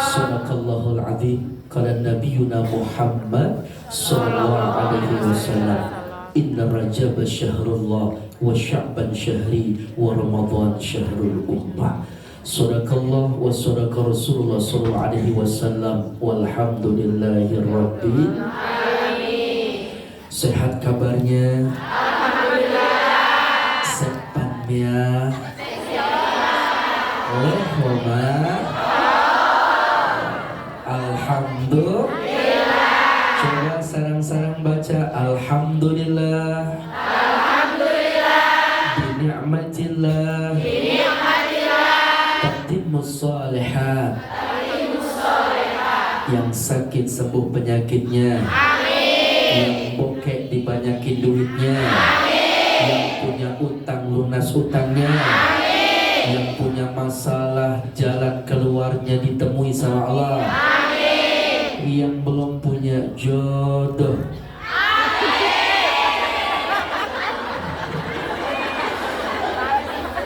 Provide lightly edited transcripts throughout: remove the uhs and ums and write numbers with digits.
Sadaqallahul azim. Qala nabiyuna Muhammad sallallahu alaihi wasallam, inna rajab syahrullah wa sya'ban syahri wa ramadan syahrul ummah. Sadaqallah wa sadaqa Rasulullah sallallahu alaihi wasallam, walhamdulillahi rabbil alamin. Sehat kabarnya? Alhamdulillah. Sepannya? Alhamdulillah. Coba sarang-sarang baca alhamdulillah. Alhamdulillah. Bini'matillah. Bini'matillah. Tatimmus shalihat. Tatimmus shalihat. Yang sakit sembuh penyakitnya. Amin. Yang bokek dibanyakin duitnya. Amin. Yang punya utang lunas utangnya. Amin. Yang punya masalah jalan keluarnya ditemui sama Allah. Amin. Yang belum punya jodoh,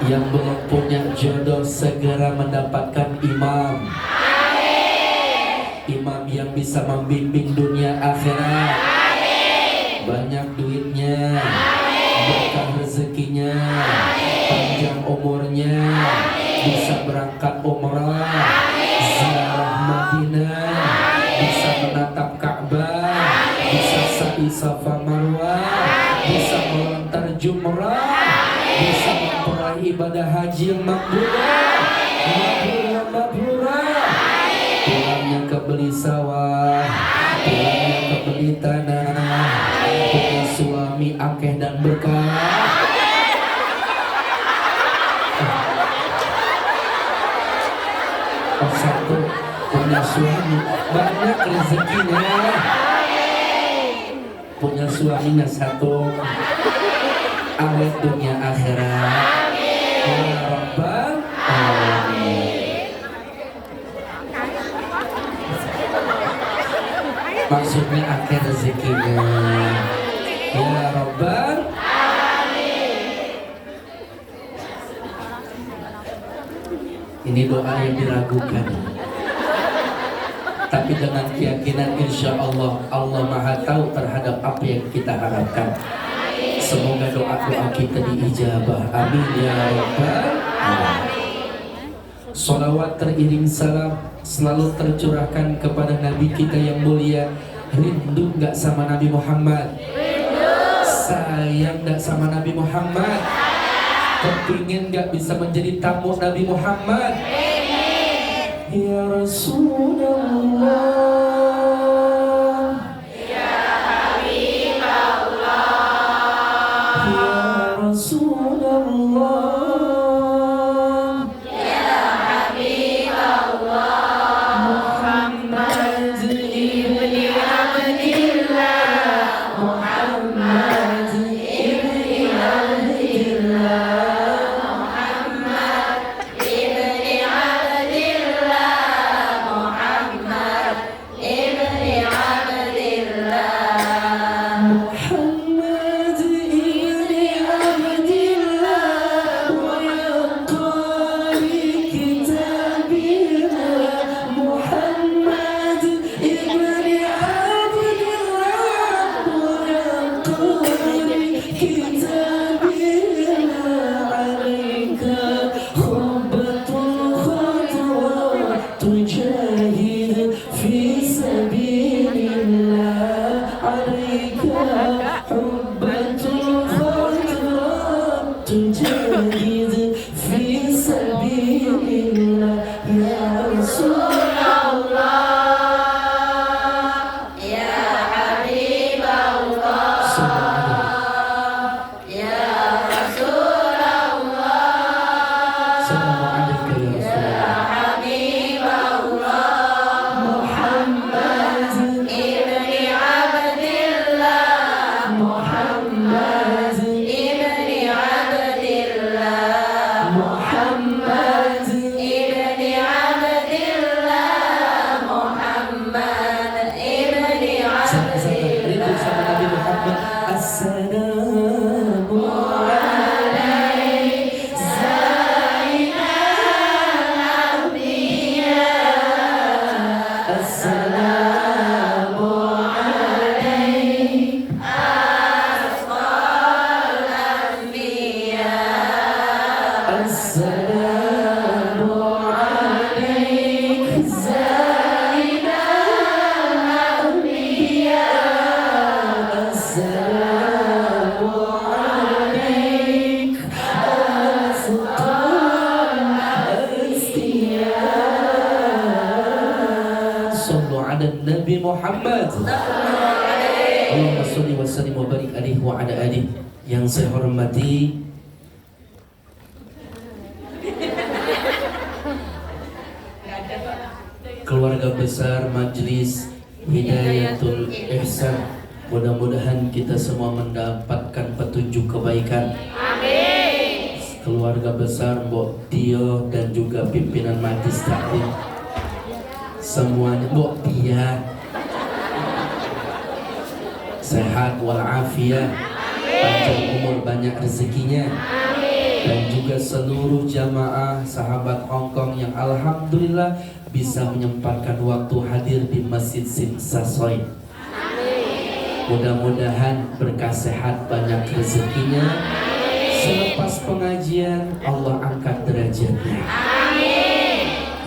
yang belum punya jodoh segera mendapatkan imam. Amin. Imam yang bisa membimbing dunia akhirat. Amin. Banyak duitnya. Amin. Berkah rezekinya. Amin. Panjang umurnya. Amin. Bisa berangkat umrah. Amin. Ziarah Madinah. Amin. Bisa menatap Ka'bah. Amin. Bisa sa'i Safa Marwah. Amin. Bisa melontar jumrah. Amin. Bisa memperaih ibadah haji yang mabrurah. Mabrurah. Pulangnya ke beli sawah. Pulangnya ke beli tanah. Punya suami akeh dan berkah. Satu, punya suami banyak rezekinya. Punya suaminya satu, awet dunia akhirat. Ya Rabbal alamin. Maksudnya akhir rezekinya. Ya Rabbal alamin. Ini doa yang diragukan, tapi dengan keyakinan insya Allah Allah Maha Tahu terhadap apa yang kita harapkan. Semoga doa-doa kita diijabah. Amin ya Rabbal alamin. Salawat teriring salam selalu tercurahkan kepada Nabi kita yang mulia. Rindu gak sama Nabi Muhammad? Rindu. Sayang gak sama Nabi Muhammad? Kepingin gak bisa menjadi tamu Nabi Muhammad? Ya Rasulullah, Ya Habibullah, Ya Rasulullah, Ya Habibullah, Muhammad ibni Abdillah, Muhammad ibni Abdillah, Muhammad ibni Abdillah, Muhammad ibni Abdillah, Muhammad ibni Abdillah, wa yaqali kitabillah. Muhammad ibni Abdillah, wa yaqali kitabillah. Alaika khubbatul khatwa tujahid fi sabilillah. Alaika hubbatul khatwa tujahid fi sabilillah. Ya Rasulullah, Ya Habibullah, Ya Rasulullah, Assalamualaikum ya Ya Rasulullah. Habibullah, Muhammad ibni Abdillah, Muhammad ibni Abdillah, Muhammad ibni Abdillah, Muhammad ibni Sama-sama rindu sama Nabi Muhammad. Abdillah. Assalamu alaikum. Nabi Muhammad. Allahumma sholli wa sallim wa barik alaihi wa ala alihi. Yang saya hormati keluarga besar Majelis Hidayatul Ihsan, mudah-mudahan kita semua mendapatkan petunjuk kebaikan. Amin. Keluarga besar Mbok Tio dan juga pimpinan Majlis Taklim, semuanya Mbok Tia sehat walafiat, panjang umur, banyak rezekinya. Dan juga seluruh jamaah sahabat Hongkong yang alhamdulillah bisa menyempatkan waktu hadir di Masjid Sinsasoy. Mudah-mudahan berkah sehat, banyak rezekinya. Selepas pengajian Allah angkat derajatnya.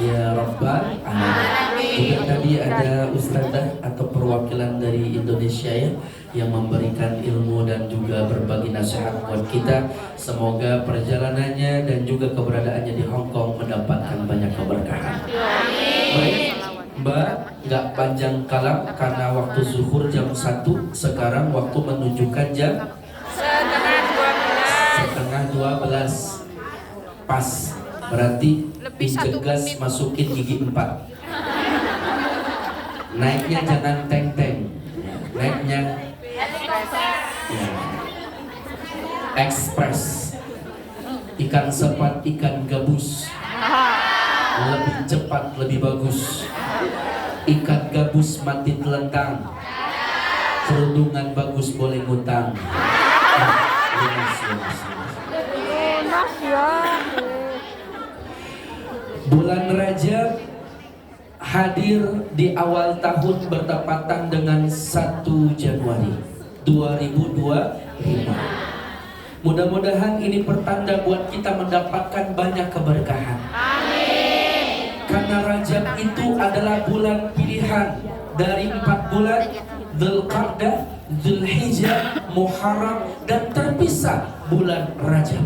Ya Rabbal Alamin. Juga tadi ada ustazah atau perwakilan dari Indonesia ya, yang memberikan ilmu dan juga berbagi nasihat buat kita. Semoga perjalanannya dan juga keberadaannya di Hong Kong mendapatkan banyak keberkahan. Baik, Mbak, nggak panjang kalam karena waktu zuhur jam 1, sekarang waktu menunjukkan jam setengah 12. Pas, berarti dicegas masukin gigi 4. Naiknya jangan teng-teng, naiknya ya, ekspres. Ikan sepat, ikan gabus, lebih cepat, lebih bagus. Ikan gabus mati telentang, kerudungan bagus boleh ngutang. Bulan Rajab hadir di awal tahun bertepatan dengan 1 Januari 2025. Mudah-mudahan ini pertanda buat kita mendapatkan banyak keberkahan. Amin. Karena Rajab itu adalah bulan pilihan dari 4 bulan, Dzulqa'dah, Dzulhijjah, Muharram, dan terpisah bulan Rajab.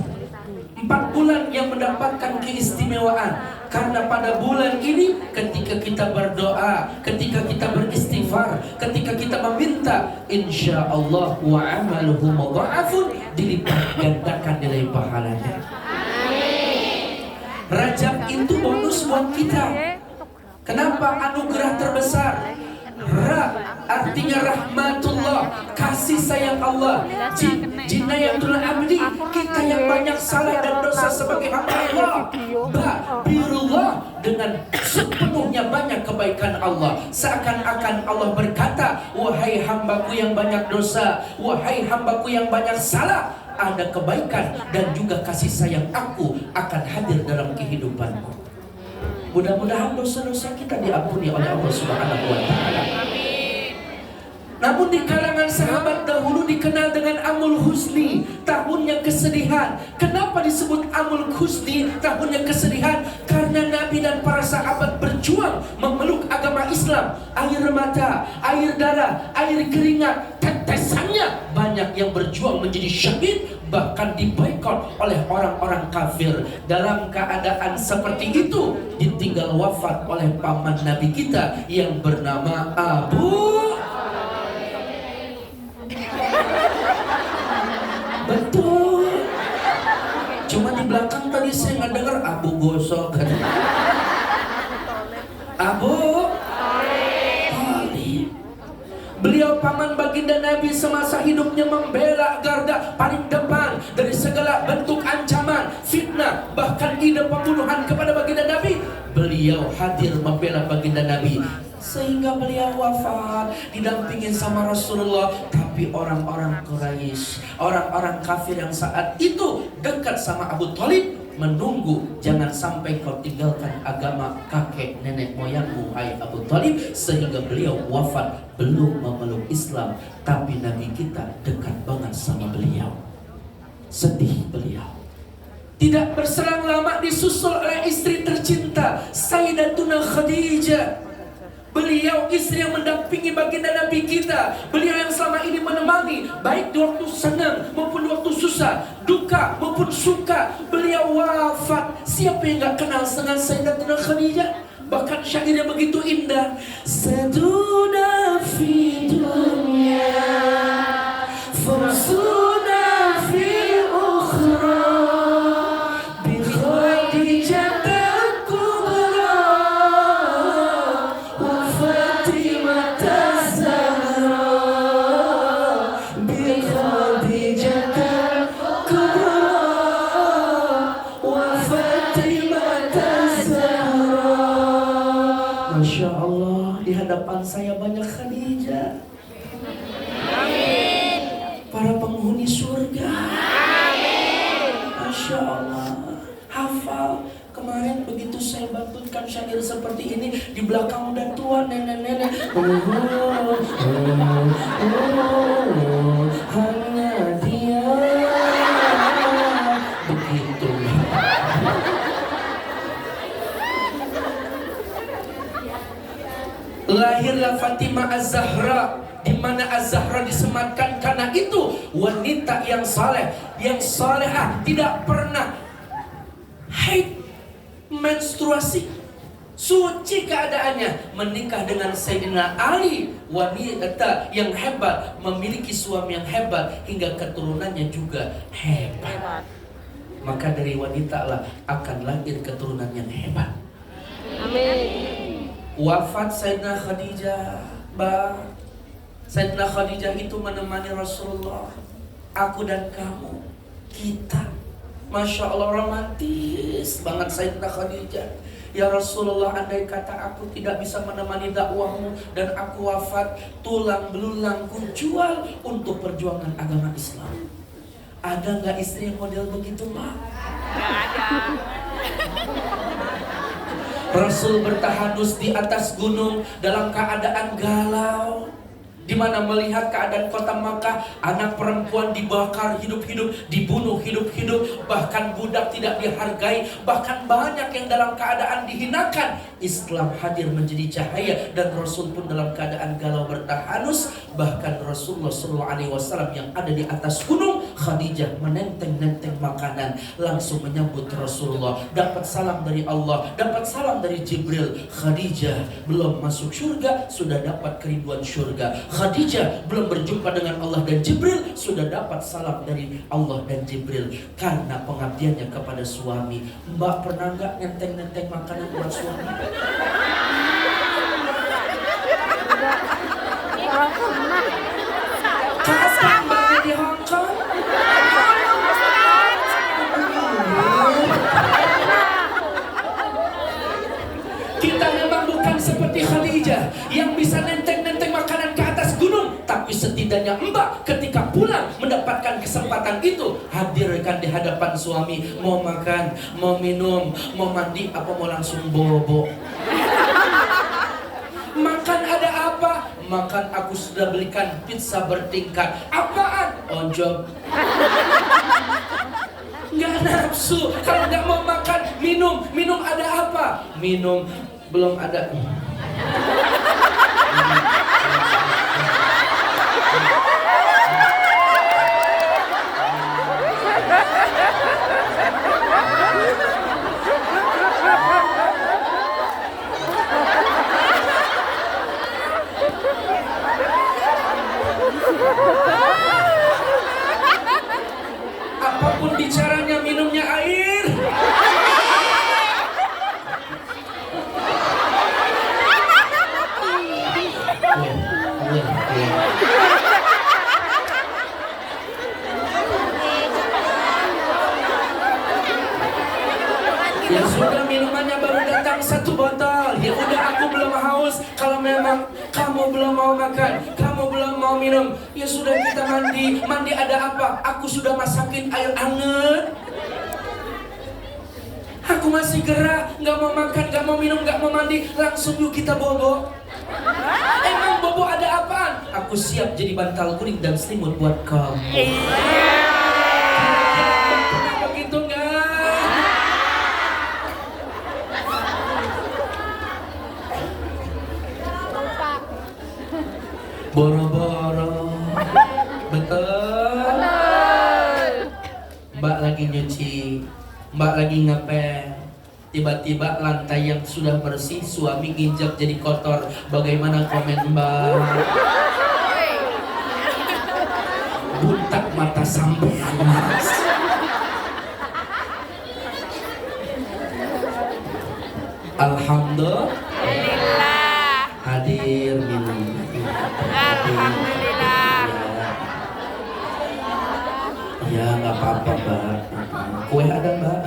4 bulan yang mendapatkan keistimewaan. Karena pada bulan ini ketika kita berdoa, ketika kita beristighfar, ketika kita meminta, insya Allah wa amaluhu mudha'afun, dilipat gandakan nilai pahalanya. Rajab itu bonus buat kita. Kenapa anugerah terbesar? Ra artinya rahmatullah, kasih sayang Allah. Jinayatul abdi, kita yang banyak salah dan dosa sebagai hamba Allah. Ba birullah, dengan sepenuhnya banyak kebaikan Allah. Seakan-akan Allah berkata, wahai hambaku yang banyak dosa, wahai hambaku yang banyak salah, ada kebaikan dan juga kasih sayang aku akan hadir dalam kehidupanmu. Mudah-mudahan dosa-dosa kita diampuni oleh Allah Subhanahu wa Ta'ala. Namun di kalangan sahabat dahulu dikenal dengan Amul Husni, tahunnya kesedihan. Kenapa disebut Amul Husni, tahunnya kesedihan? Karena Nabi dan para sahabat berjuang memeluk agama Islam. Air mata, air darah, air keringat, tetesannya banyak yang berjuang menjadi syahid, bahkan diboikot oleh orang-orang kafir. Dalam keadaan seperti itu ditinggal wafat oleh paman Nabi kita yang bernama Abu. Betul. Cuma di belakang tadi saya nggak dengar Abu Gosok kan. Abu Talib. Beliau paman baginda Nabi semasa hidupnya membela garda paling depan dari segala bentuk ancaman, fitnah, bahkan ide pembunuhan kepada baginda Nabi. Beliau hadir membela baginda Nabi sehingga beliau wafat didampingin sama Rasulullah. Tapi orang-orang Quraisy, orang-orang kafir yang saat itu dekat sama Abu Talib menunggu, jangan sampai kau tinggalkan agama kakek nenek moyangmu hai Abu Talib, sehingga beliau wafat belum memeluk Islam. Tapi Nabi kita dekat banget sama beliau. Sedih beliau. Tidak berselang lama disusul oleh istri tercinta Sayyidatuna Khadijah. Beliau istri yang mendampingi baginda Nabi kita. Beliau yang selama ini menemani, baik di waktu senang maupun di waktu susah, duka maupun suka. Beliau wafat. Siapa yang gak kenal dengan Sayyidatuna Khadijah? Bahkan syairnya begitu indah. Saduna fi dunya, fursuna fi ukhra, bi Khadijah kubra, wa Fatimah Zahra, bi Khadijah kubra, wa Fatimah Zahra. Masya Allah, di hadapan saya banyak Khadijah, para penghuni surga. Masya Allah, hafal. Kemarin begitu saya bantutkan syair seperti ini, di belakang udah tua nenek-nenek. Hanya dia. Begitu. Lahirlah Fatimah Az-Zahra, di mana Az-Zahra disematkan karena itu wanita yang saleh, yang salehah, tidak pernah haid, menstruasi, suci keadaannya, menikah dengan Sayyidina Ali, wanita yang hebat, memiliki suami yang hebat, hingga keturunannya juga hebat. Maka dari wanita lah akan lahir keturunan yang hebat. Amin. Wafat Sayyidina Khadijah, Sayyidina Khadijah itu menemani Rasulullah. Aku dan kamu, kita, Masya Allah, romantis banget Sayyidina Khadijah. Ya Rasulullah, andai kata aku tidak bisa menemani dakwahmu dan aku wafat, tulang belulangku jual untuk perjuangan agama Islam. Ada nggak istri yang model begitu, Mak? Nggak ada. Rasul bertahanus di atas gunung dalam keadaan galau, di mana melihat keadaan kota Makkah, anak perempuan dibakar hidup-hidup, dibunuh hidup-hidup, bahkan budak tidak dihargai, bahkan banyak yang dalam keadaan dihinakan. Islam hadir menjadi cahaya dan Rasul pun dalam keadaan galau bertahanus. Bahkan Rasulullah SAW yang ada di atas gunung, Khadijah menenteng-nenteng makanan, langsung menyambut Rasulullah, dapat salam dari Allah, dapat salam dari Jibril. Khadijah belum masuk surga, sudah dapat kerinduan surga. Khadijah belum berjumpa dengan Allah dan Jibril, sudah dapat salam dari Allah dan Jibril karena pengabdiannya kepada suami. Mbak pernah nggak nenteng-nenteng makanan buat suami? Kapan Mbak di Hong Kong? Kita memang bukan seperti Khadijah yang bisa nenteng-nenteng makanan ke atas gunung, tapi setidaknya Mbak ketika pulang mendapatkan kesempatan itu, hadirkan di hadapan suami. Mau makan, mau minum, mau mandi, apa mau langsung bobo? Makan ada apa? Makan aku sudah belikan pizza bertingkat. Apaan? Ojok. Nggak nafsu. Kalau nggak mau makan, minum. Minum ada apa? Minum. Belum ada. Apapun bicaranya, minumnya air. Ya sudah, minumannya baru datang 1 botol. Ya udah, aku belum haus. Kalau memang kamu belum mau makan, kamu belum mau minum, ya sudah, kita mandi. Mandi ada apa? Aku sudah masakin air hangat. Aku masih gerak, nggak mau makan, nggak mau minum, nggak mau mandi. Langsung yuk kita bobo. Emang bobo ada apaan? Aku siap jadi bantal kuning dan selimut buat kamu. Pernah begitu nggak? Boro-boro. Betul. Mbak lagi nyuci, Mbak lagi ngepel. Tiba-tiba lantai yang sudah bersih suami nginjak jadi kotor. Bagaimana komen Mbak? Butak mata sampean Mas. Alhamdulillah. Hadir minum. Alhamdulillah. Ya nggak apa-apa Mbak. Kue ada Mbak.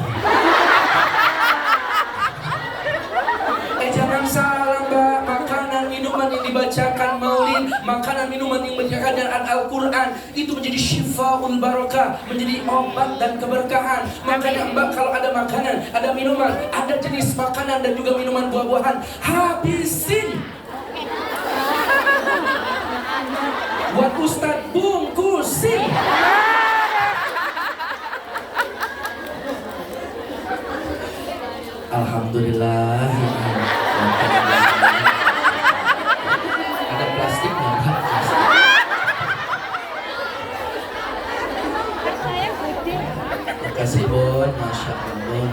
Jangan salah Mbak. Makanan minuman yang dibacakan maulid, makanan minuman yang dibacakan dan Al-Quran itu menjadi syifaul barakah, menjadi obat dan keberkahan. Makanya Mbak kalau ada makanan, ada minuman, ada jenis makanan dan juga minuman buah-buahan, habisin. Buat Ustadz bungkusin. Alhamdulillah. Ada plastiknya Pak. Makasih Bon, Masya Allah.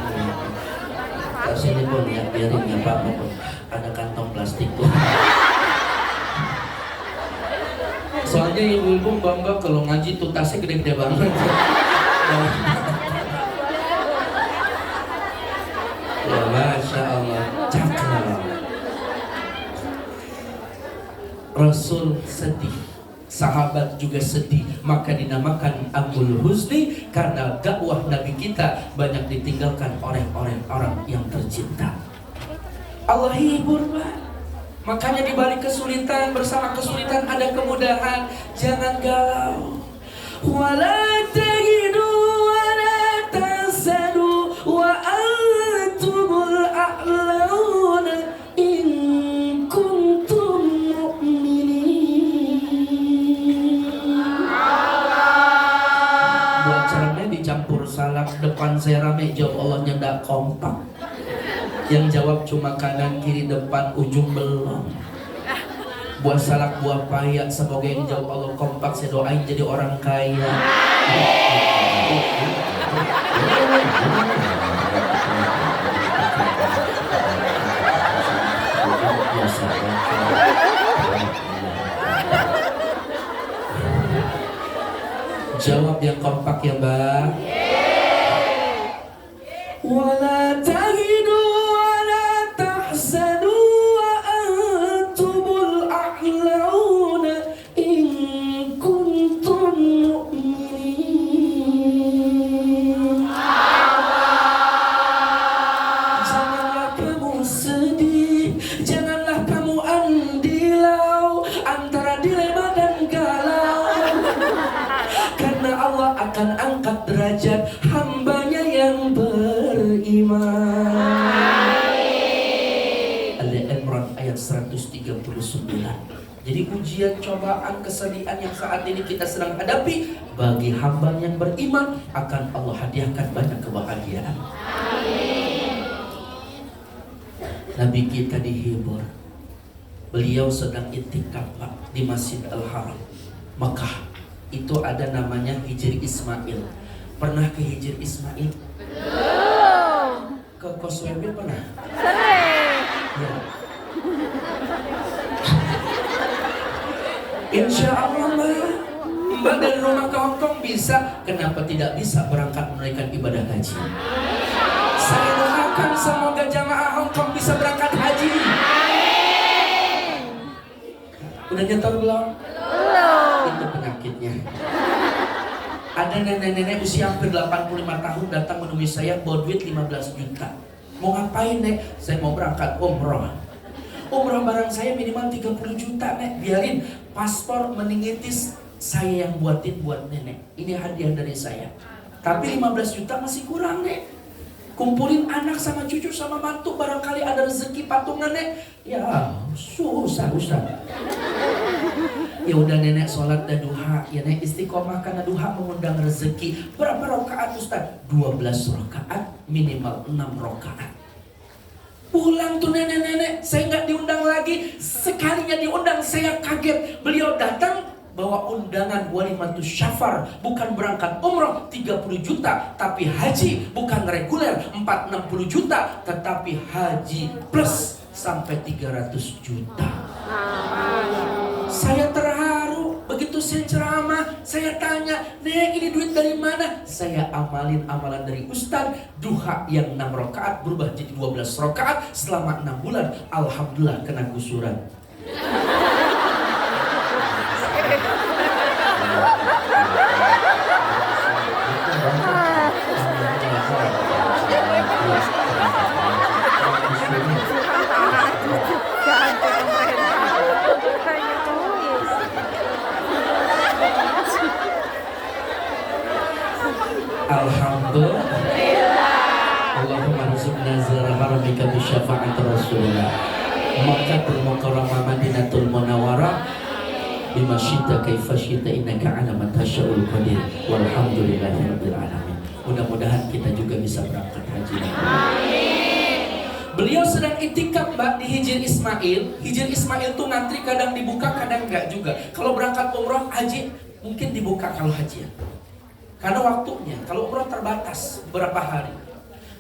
Kasih ini Bon ya, biarin ya Pak. Ada kantong plastik tuh. Soalnya ibu-ibu bangga kalau ngaji tuh tasnya gede-gede banget. Ya Masya Allah, cakep. Rasul sedih, sahabat juga sedih, maka dinamakan Amul Huzni karena dakwah Nabi kita banyak ditinggalkan oleh orang yang tercinta. Allah hibur Pak. Makanya di balik kesulitan, bersama kesulitan ada kemudahan. Jangan galau. Wala tahidu wala tahzanu wa antumul a'launa in kuntum mu'minin. Buat ceramah dicampur salak, depan saya rame, jawab Allahnya ndak kompak. Yang jawab cuma kanan kiri depan ujung belum. Buah salak buah paya, semoga yang jawab Allah kompak. Saya doain jadi orang kaya. Jawab yang kompak ya Mbak. Wala tahidu wala tahzanu wa antumul a'launa in kuntum mu'minin. Janganlah kamu sedih, janganlah kamu andilau antara dilema dan galau, karena Allah akan angkat derajat hambanya yang beriman. Al-Imran ayat 139. Jadi ujian, cobaan, kesedihan yang saat ini kita sedang hadapi, bagi hamba yang beriman akan Allah hadiahkan banyak kebahagiaan. Nabi kita dihibur. Beliau sedang itikaf di Masjid Al-Haram Mekah. Itu ada namanya Hijri Ismail. Pernah ke Hijri Ismail? Ke Koswebe pernah? Ya. Insya Allah Mbak dari rumah ke Hongkong bisa. Kenapa tidak bisa berangkat menunaikan ibadah haji? Saya doakan semoga jamaah Hongkong bisa berangkat haji. Udah nyetor belum? Itu penyakitnya. Ada nenek-nenek usia hampir 85 tahun datang menemui saya bawa duit 15 juta. Mau ngapain Nek? Saya mau berangkat umroh. Umroh barang saya minimal 30 juta Nek. Biarin paspor meningitis saya yang buatin buat nenek. Ini hadiah dari saya. Tapi 15 juta masih kurang Nek. Kumpulin anak sama cucu sama mantu, barangkali ada rezeki patungan Nek. Ya susah Ustaz. Ya udah nenek sholat dan duha, ya Nek istiqomah karena duha mengundang rezeki. Berapa rakaat Ustaz? 12 rakaat, minimal 6 rakaat. Pulang tuh nenek-nenek, saya nggak diundang lagi. Sekalinya diundang saya kaget. Beliau datang bawa undangan walimatus syafar, bukan berangkat umroh 30 juta, tapi haji bukan reguler 460 juta, tetapi haji plus sampai 300 juta. Saya terharu. Begitu saya ceramah, saya tanya, "Nek, ini duit dari mana?" Saya amalin amalan dari Ustaz. Duha yang 6 rakaat berubah jadi 12 rakaat selama 6 bulan. Alhamdulillah kena gusuran. Alhamdulillah. Allahumma rizqna zara haramika bi syafa'at Rasulullah. Makkahul Mukarramah Madinatul Munawwarah bima syi'ta kaifa syi'ta innaka 'ala ma tasya'ul qadir. Walhamdulillahirabbil alamin. Mudah-mudahan kita juga bisa berangkat haji. Amin. Beliau sedang itikaf Mbak di Hijr Ismail. Hijr Ismail tuh ngantri kadang dibuka kadang enggak juga. Kalau berangkat umroh haji mungkin dibuka kalau haji ya. Karena waktunya, kalau umroh terbatas berapa hari.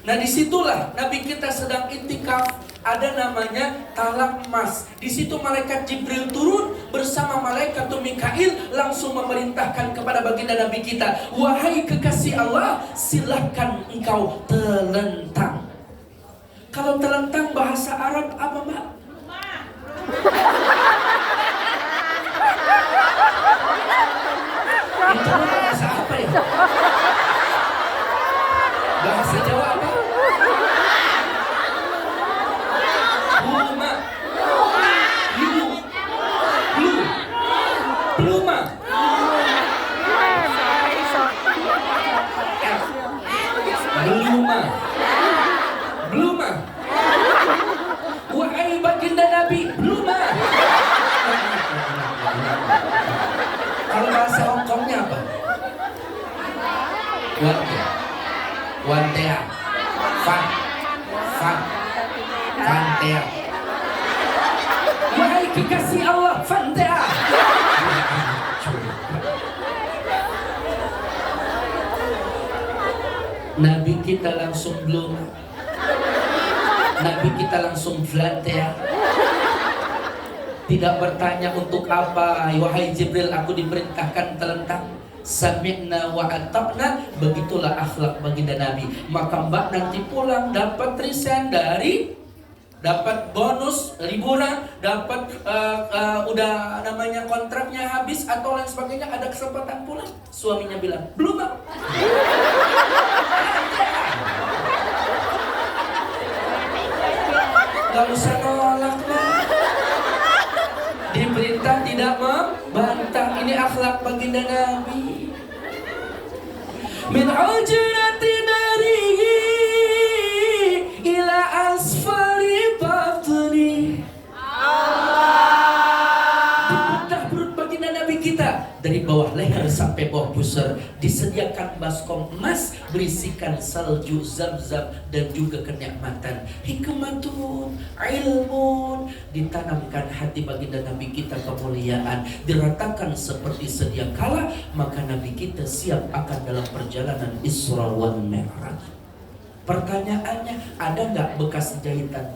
Nah disitulah Nabi kita sedang intikaf, ada namanya talak emas. Di situ malaikat Jibril turun bersama malaikat Mikail langsung memerintahkan kepada baginda Nabi kita, "Wahai kekasih Allah, silahkan engkau telentang." Kalau telentang bahasa Arab apa Mbak? Itu bahasa apa ya? Bahasa Jawa apa? Pluma. Pluma. Pluma. Pluma. Wahai baginda Nabi, pluma. Kalau bahasa Hongkongnya apa? Wantea. Fantea. Wahai kekasih Allah, Fantea. Nabi kita langsung belum. Nabi kita langsung Fantea. Tidak bertanya untuk apa. Wahai Jibril, aku diperintahkan telentang. Sami'na wa ata'na. Begitulah akhlak baginda Nabi. Maka Mbak nanti pulang dapat resign dari, dapat bonus liburan, dapat udah namanya kontraknya habis atau lain sebagainya, ada kesempatan pulang. Suaminya bilang, "Belum Mbak." Gak usah nolak Mbak. Diperintah tidak membantah. Ini akhlak baginda Nabi. Min ujrati narihi ila asfali batni. Dibedah perut baginda Nabi kita dari bawah leher sampai bawah pusar. Disediakan baskom emas berisikan salju Zam-Zam dan juga kenikmatan. Hikmatun, ilmun, ditanamkan hati baginda Nabi kita kemuliaan, diratakan seperti sedia kala, maka Nabi kita siap akan dalam perjalanan Isra wal Mi'raj. Pertanyaannya, ada nggak bekas jahitan?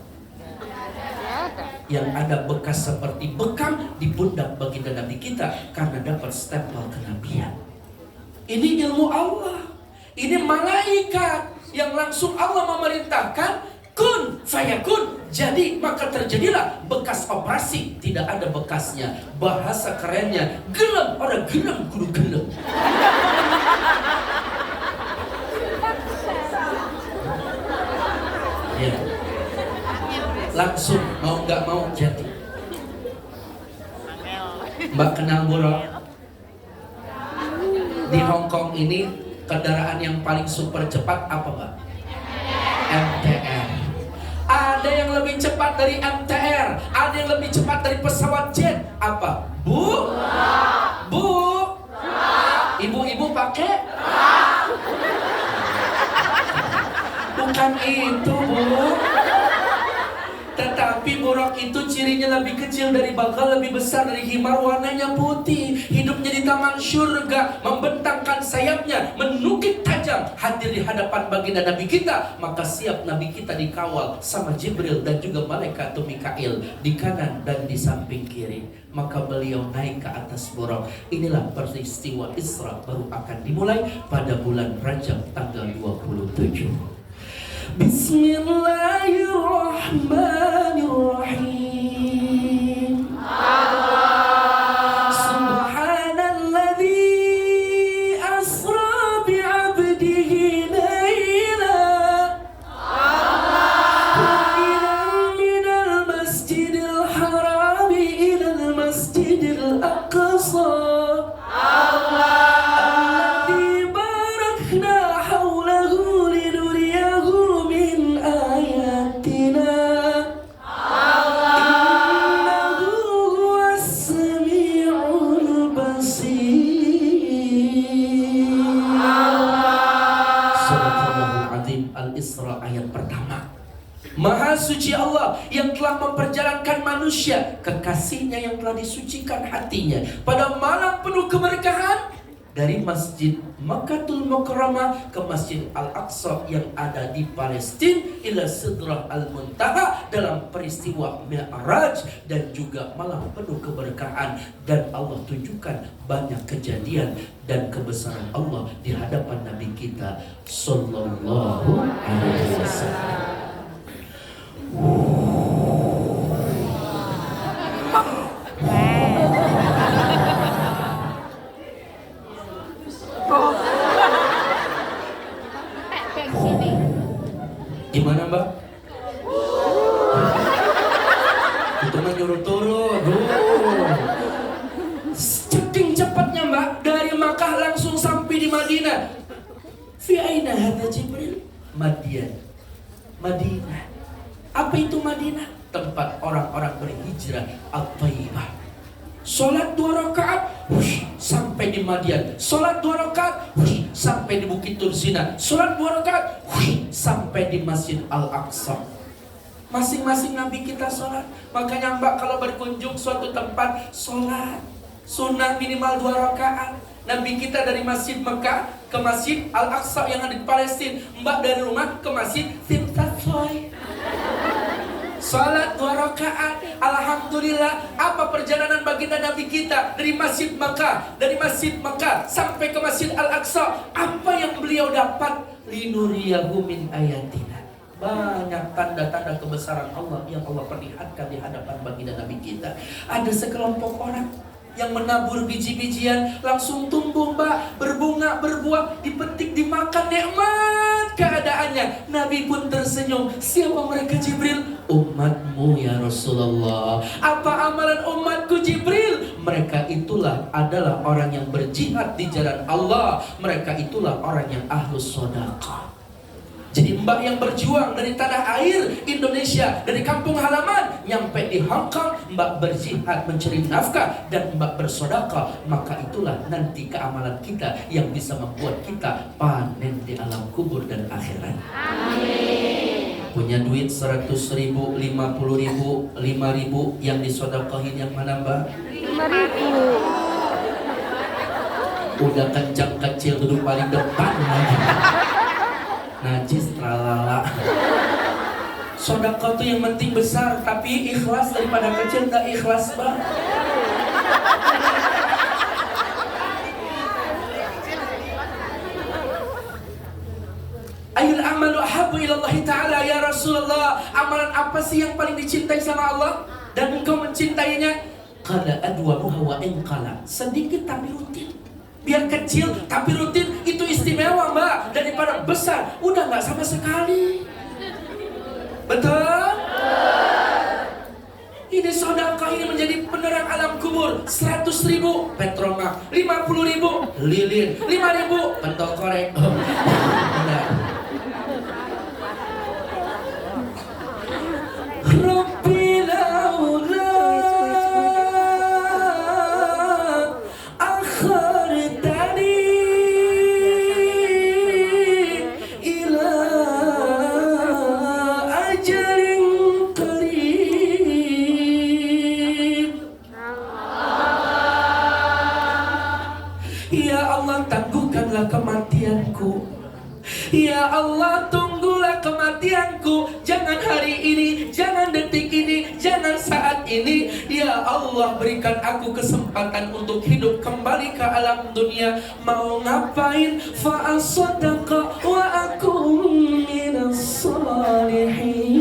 Yang ada bekas seperti bekam di pundak baginda Nabi kita karena dapat stempel kenabian. Ini ilmu Allah. Ini malaikat yang langsung Allah memerintahkan, kun fayakun. Jadi maka terjadilah. Bekas operasi tidak ada bekasnya. Bahasa kerennya, gelem orang gelem kudu gelem. Ya. Langsung mau nggak mau jadi. Mbak kenal Buruk? Di Hong Kong ini kendaraan yang paling super cepat apa Mbak? MTR. Ada yang lebih cepat dari MTR, ada yang lebih cepat dari pesawat jet. Apa? Bu? Bu? Ibu-ibu pakai? Bukan itu Bu. Tetapi Sapi borok itu cirinya lebih kecil dari bakal, lebih besar dari himar, warnanya putih. Hidupnya di taman surga, membentangkan sayapnya, menukik tajam, hadir di hadapan baginda Nabi kita. Maka siap Nabi kita dikawal sama Jibril dan juga malaikat Mikail di kanan dan di samping kiri. Maka beliau naik ke atas borok. Inilah peristiwa Isra baru akan dimulai pada bulan Rajab tanggal 27. Bismillahirrahmanirrahim. Subhanalladzi asra bi'abdihi layla minal masjidil haram ilal masjidil aqsa alladzi barakna hawlahu linuriyahu min ayatina innahu huwas sami'ul basir. Sadaqallahul azim. Al-Isra ayat pertama. Maha suci Allah yang telah memperjalankan manusia, kekasihnya yang telah disucikan hatinya pada malam penuh keberkahan, dari Masjid Makkatul Mukarramah ke Masjid Al-Aqsa yang ada di Palestina ila Sidrah Al-Muntaha dalam peristiwa Mi'raj, dan juga malam penuh keberkahan. Dan Allah tunjukkan banyak kejadian dan kebesaran Allah di hadapan Nabi kita sallallahu alaihi wasallam. Gimana Mbak? Itu mah nyuruh turun. Ceking cepatnya Mbak, dari Makkah langsung sampai di Madinah. Fi aina hadza Jibril? Madinah. Apa itu Madinah? Tempat orang-orang berhijrah, At-Thayyibah. Sholat 2 rakaat, sampai di Madian. Sholat 2 rakaat, sampai di Bukit Turzina. Sholat 2 rakaat, sampai di Masjid Al-Aqsa. Masing-masing Nabi kita sholat. Makanya Mbak kalau berkunjung suatu tempat, sholat sunnah minimal 2 rakaat. Nabi kita dari Masjid Mekah ke Masjid Al-Aqsa yang ada di Palestina. Mbak dari rumah ke Masjid Timtatsoy. Salat 2 rakaat. Alhamdulillah. Apa perjalanan baginda Nabi kita dari Masjid Mekah sampai ke Masjid Al-Aqsa? Apa yang beliau dapat? Linuriyahu min ayatina. Banyak tanda-tanda kebesaran Allah yang Allah perlihatkan di hadapan baginda Nabi kita. Ada sekelompok orang yang menabur biji-bijian, langsung tumbuh Mbak, berbunga, berbuah, dipetik, dimakan, nikmat keadaannya. Nabi pun tersenyum. Siapa mereka Jibril? Umatmu ya Rasulullah. Apa amalan umatku Jibril? Mereka itulah adalah orang yang berjihad di jalan Allah. Mereka itulah orang yang ahlus sedekah. Jadi Mbak yang berjuang dari tanah air Indonesia, dari kampung halaman nyampe di Hong Kong, Mbak berjihad mencari nafkah dan Mbak bersedekah, maka itulah nanti keamalan kita yang bisa membuat kita panen di alam kubur dan akhirat. Amin. Punya duit 100.000, 50.000, 5.000 yang disedekahin yang mana Mbak? 5.000. Udah kencang kecil duduk paling depan lagi. Najis tralala. Sedekah tuh yang penting besar, tapi ikhlas daripada kecil. Gak ikhlas Bang. Ayul amalu ahabbu ilallah ta'ala ya Rasulullah. Amalan apa sih yang paling dicintai sama Allah dan engkau mencintainya? Qala adwamuha wa in qala. Sedikit tapi rutin. Biar kecil tapi rutin, itu istimewa Mbak, daripada besar udah nggak sama sekali. Betul? Ini sedekah ini menjadi penerang alam kubur. 100.000 Petromak, 50.000 lilin, 5.000 pentol korek. Rabbi laula akhartani ila ajalin qarib Ya Allah, tunggulah kematianku. Jangan hari ini, jangan detik ini, jangan saat ini. Ya Allah, berikan aku kesempatan untuk hidup kembali ke alam dunia. Mau ngapain? Fa'asaddaqa wa akum minas salihin.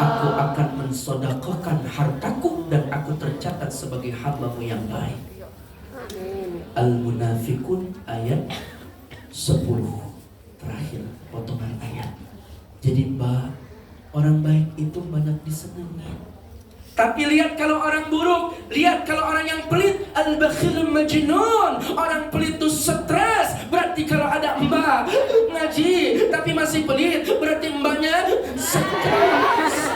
Aku akan mensodaqahkan hartaku dan aku tercatat sebagai hamba-Mu yang baik. Al-Munafikun ayat 10 terakhir potongan ayat. Jadi orang baik itu banyak disenangi. Tapi lihat kalau orang buruk, lihat kalau orang yang pelit, al-bakhil majnun. Orang pelit itu stres. Berarti kalau ada mbak ngaji tapi masih pelit, berarti mbaknya stres.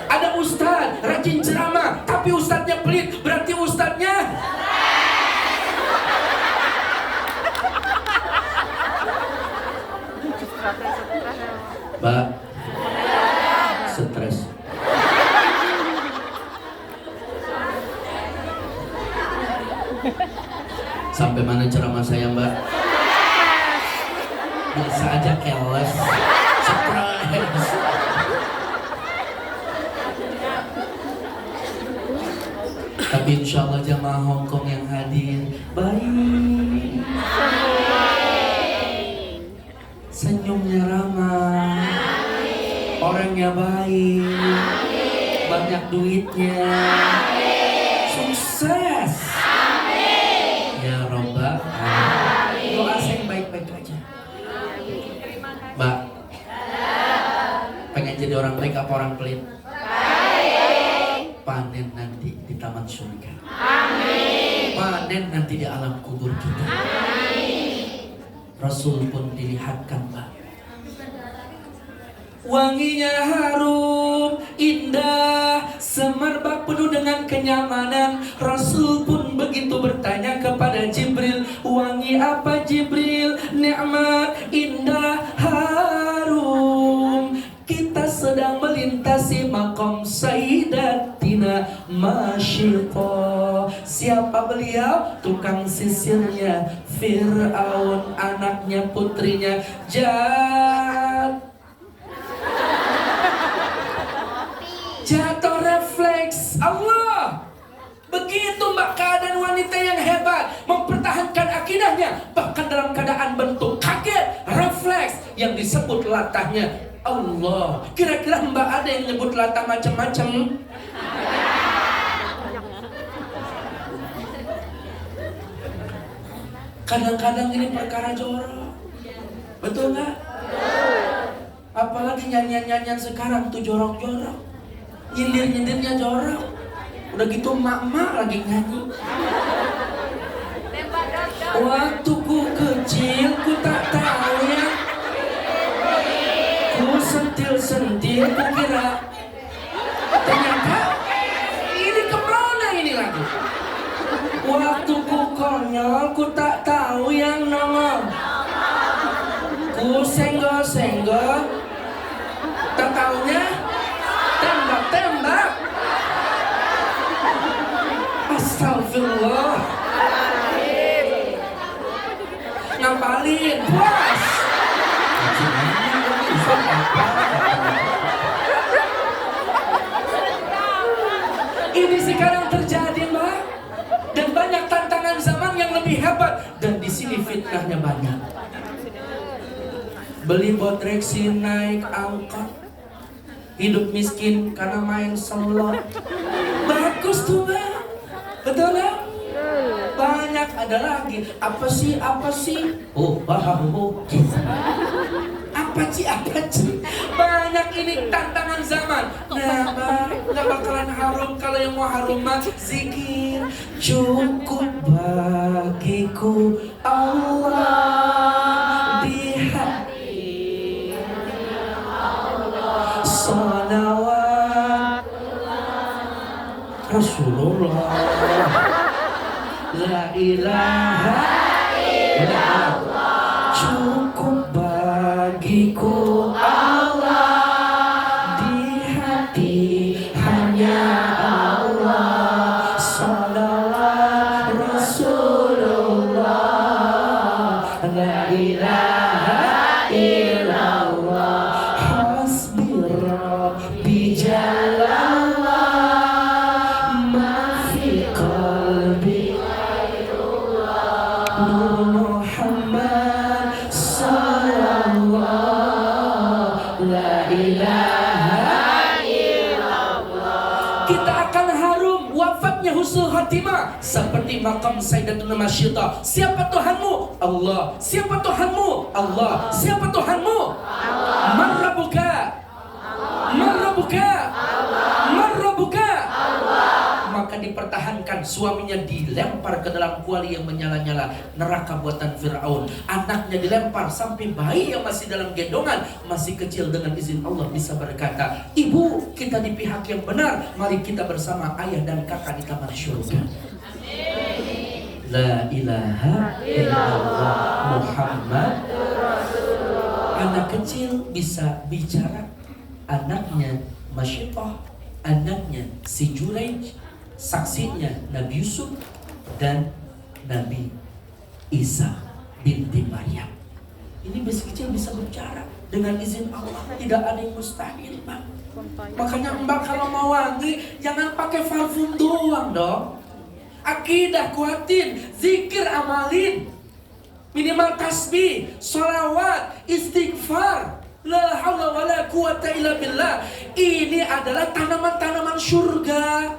Ada ustaz rajin ceramah tapi ustaznya pelit, berarti ustaznya Mbak stres. Sampai mana ceramah saya, Mbak? Bisa aja keles. Stres. Tapi insya Allah jamaah Hongkong yang hadir baik, senyumnya ramah, orangnya baik, banyak duitnya, sukses. Ya Rabbal Alamin. Doa saya baik-baik aja. Mbak, pengen jadi orang baik apa orang pelit? Panen nanti di taman surga. Amin. Panen nanti di alam kubur kita. Amin. Rasul pun dilihatkan, Pak. Wanginya harum, indah, semerbak penuh dengan kenyamanan. Rasul pun begitu bertanya kepada Jibril, wangi apa Jibril? Nikmat, indah, harum. Kita sedang melintasi makom Sayyidatina Masyiqah. Siapa beliau? Tukang sisirnya Fir'aun, anaknya putrinya jatuh refleks. Allah. Begitu mbak keadaan wanita yang hebat, mempertahankan akidahnya, bahkan dalam keadaan bentuk kaget, refleks yang disebut latahnya Allah. Kira-kira mbak ada yang nyebut latah macam-macam? Kadang-kadang ini perkara jorok, betul nggak? Apalagi nyanyian-nyanyian sekarang tuh jorok-jorok, nyindir-nyindirnya jorok. Udah gitu mak-mak lagi nyanyi. Waktu ku kecil ku tak tahu ya, ku sentil-sentil ku kira. Ternyata ini kemana ini lagu? Waktu ku konyol ku tak tahu yang nongol, ku senggol-senggol, tak taunya tembak-tembak. Astagfirullah. Ngapalin puas. Ini sekarang terjadi, Mbak. Dan banyak tantangan zaman yang lebih hebat. Dan di sini fitnahnya banyak. Beli bodreksi, naik angkot, hidup miskin karena main slot. Bagus tuh, Mbak. Betul ya? Banyak ada lagi. Apa sih? Oh, paham. Apa sih? Banyak ini tantangan zaman. Nah, nggak bakalan harum. Kalau yang mau harum mah zikir. Cukup bagiku Allah di hati. Salawat Rasulullah. La ilaha illallah. Cukup bagiku Allah di hati hanya Allah. Salawat Rasulullah. illallah hasbi rabbi jalallah ma fi qalbi Nur Muhammad sallallahu la ilaha illallah. Kita akan harum wafatnya husnul khatimah seperti makam Sayyidatuna Masyidah. Siapa Tuhanmu? Allah. Siapa Tuhanmu? Allah. Siapa Tuhanmu? Allah. Man rabbuka? Man rabbuka? Man rabbuka? Maka dipertahankan, suaminya dilempar ke dalam kuali yang menyala-nyala, neraka buatan Fir'aun. Anaknya dilempar sampai bayi yang masih dalam gendongan, masih kecil, dengan izin Allah bisa berkata, ibu, kita di pihak yang benar, mari kita bersama ayah dan kakak di taman surga. La ilaha illallah Muhammad Rasulullah. Anak kecil bisa bicara, anaknya Masyidah, anaknya si Juraij, saksinya Nabi Yusuf dan Nabi Isa binti Maryam. Ini besi kecil bisa bicara dengan izin Allah, tidak ada yang mustahil, Mbak. Makanya Mbak kalau mau wangi jangan pakai parfum doang dong. Akidah kuatin, zikir amalin, minimal tasbih, sholawat, istighfar. La haula wala quwata illa billah. Ini adalah tanaman-tanaman surga.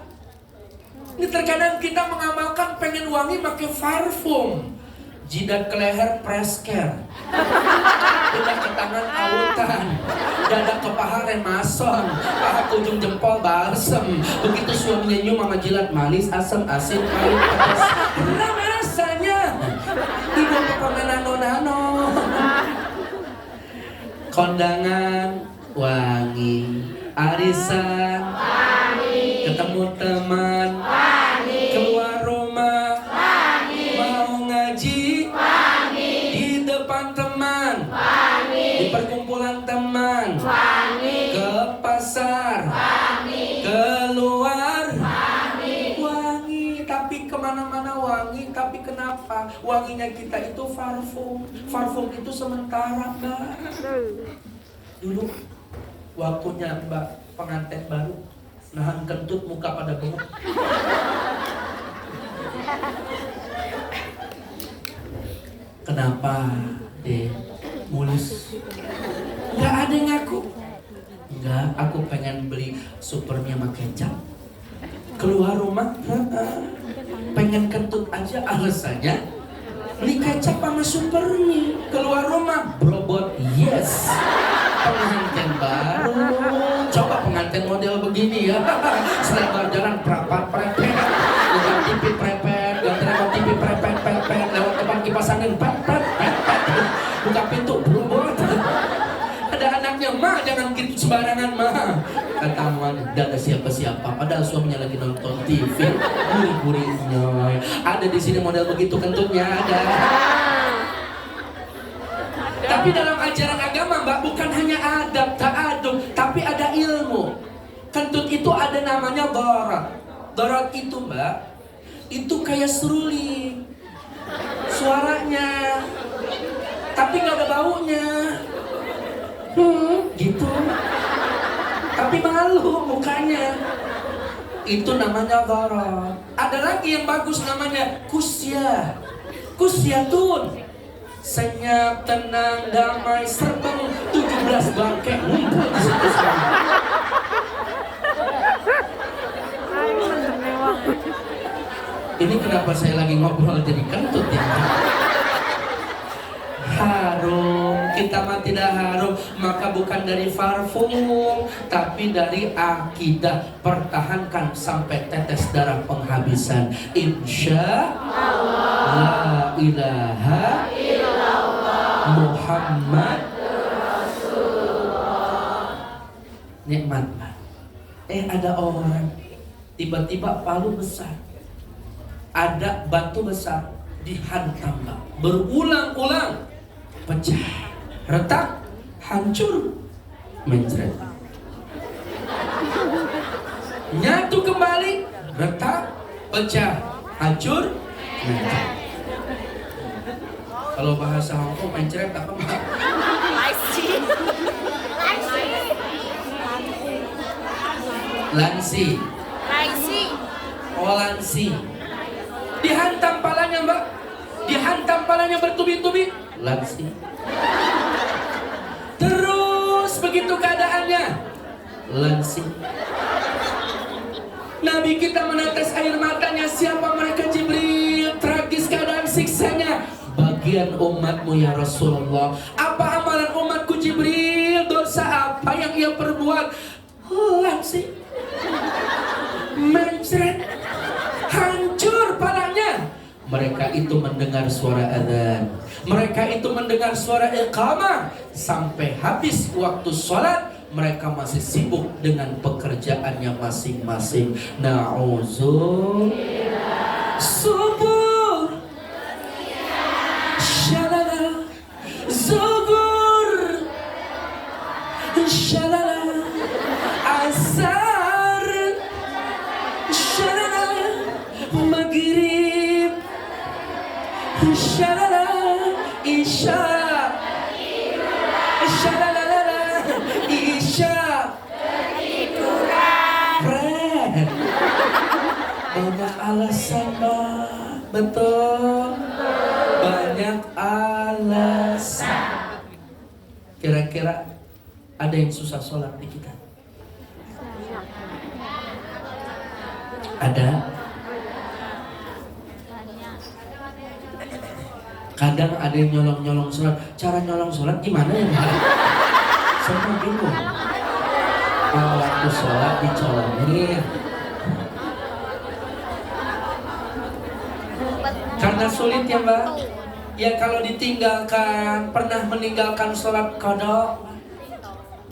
Ini terkadang kita mengamalkan pengen wangi pakai parfum, jidat ke leher press care, jidat ke tangan autan, dada ke paha remason, paha ke ujung jempol balsem. Begitu suaminya nyium mama jilat, manis, asam, asin, pahit, pedas. Enak rasanya. Ibu pokoknya nano-nano. Kondangan wangi, arisan wangi, ketemu teman wangi, keluar rumah wangi, mau ngaji wangi, di depan teman wangi, di perkumpulan teman wangi, ke pasar wangi, keluar wangi, wangi. Tapi kemana-mana wangi. Tapi kenapa wanginya kita itu parfum? Parfum itu sementara, Mbak. Dulu waktunya Mbak pengantin baru, nahan kentut muka pada bengek. Kenapa deh mulus? Nggak ada yang ngaku. Enggak, aku pengen beli supernya sama kecap. Keluar rumah, pengen kentut aja, alasannya beli kecap sama supernya. Keluar rumah, brobot, yes. Pengantin baru, coba pengantin model begini ya. Selebar jalan perapat prepet, dengan TV prepet, ganti TV prepet, lewat depan kipas angin, prepet, buka pintu, brobot. Ada anaknya, ma jangan gitu sembarangan ma. Kata aman, gak ada siapa-siapa. Padahal suaminya lagi nonton TV, gurih-gurihnya. Ada di sini model begitu kentutnya ada. Tapi dalam ajaran agama, Mbak, bukan hanya adab, ta'adub, tapi ada ilmu. Kentut itu ada namanya darat. Darat itu, Mbak, itu kayak seruling suaranya, tapi nggak ada baunya. Gitu. Tapi malu mukanya. Itu namanya darat. Ada lagi yang bagus namanya kusyah. Kusyatun. Senyap, tenang, damai, serem, 17 bangke ngumpul di situ sekarang. Ini kenapa saya lagi ngobrol jadi kentut ya? Harum, kita mah tidak harum, maka bukan dari parfum, tapi dari akidah. Pertahankan sampai tetes darah penghabisan. Insya Allah, la ilaha Muhammad Rasulullah. Nikmat, Pak. Ada orang tiba-tiba palu besar, ada batu besar dihantam, Pak, berulang-ulang, pecah, retak, hancur, mencret, nyatu kembali, retak, pecah, hancur, mencret. Kalau bahasa Hongkong mencret apa, Pak? Lansi. Laisi. Oh, lansi. Dihantam palanya, Mbak. Dihantam palanya bertubi-tubi. Lansi. Terus begitu keadaannya. Lansi. Nabi kita menetes air matanya. Siapa mereka? Jibril. Tragis keadaan siksanya. Bagian umatmu ya Rasulullah. Apa amalan umatku Jibril? Dosa apa yang ia perbuat? Lansi. Mencret. Hancur palanya. Mereka itu mendengar suara azan. Mereka itu mendengar suara iqamah. Sampai habis waktu sholat, mereka masih sibuk dengan pekerjaannya masing-masing. Na'udzubillah. Subuh, syalala, zuhur, syalala, asar, syalala, maghrib, syalala, isya, syalala, isya. Keren. Banyak alasan, Mbak. Betul. Banyak alasan. Kira-kira ada yang susah sholat di kita? Ada? Kadang ada yang nyolong-nyolong sholat. Cara nyolong sholat gimana ya, Mbak? Saya bingung. Kalau waktu sholat dicolongin. Karena sulit ya, Mbak. Ya kalau ditinggalkan, pernah meninggalkan sholat qada.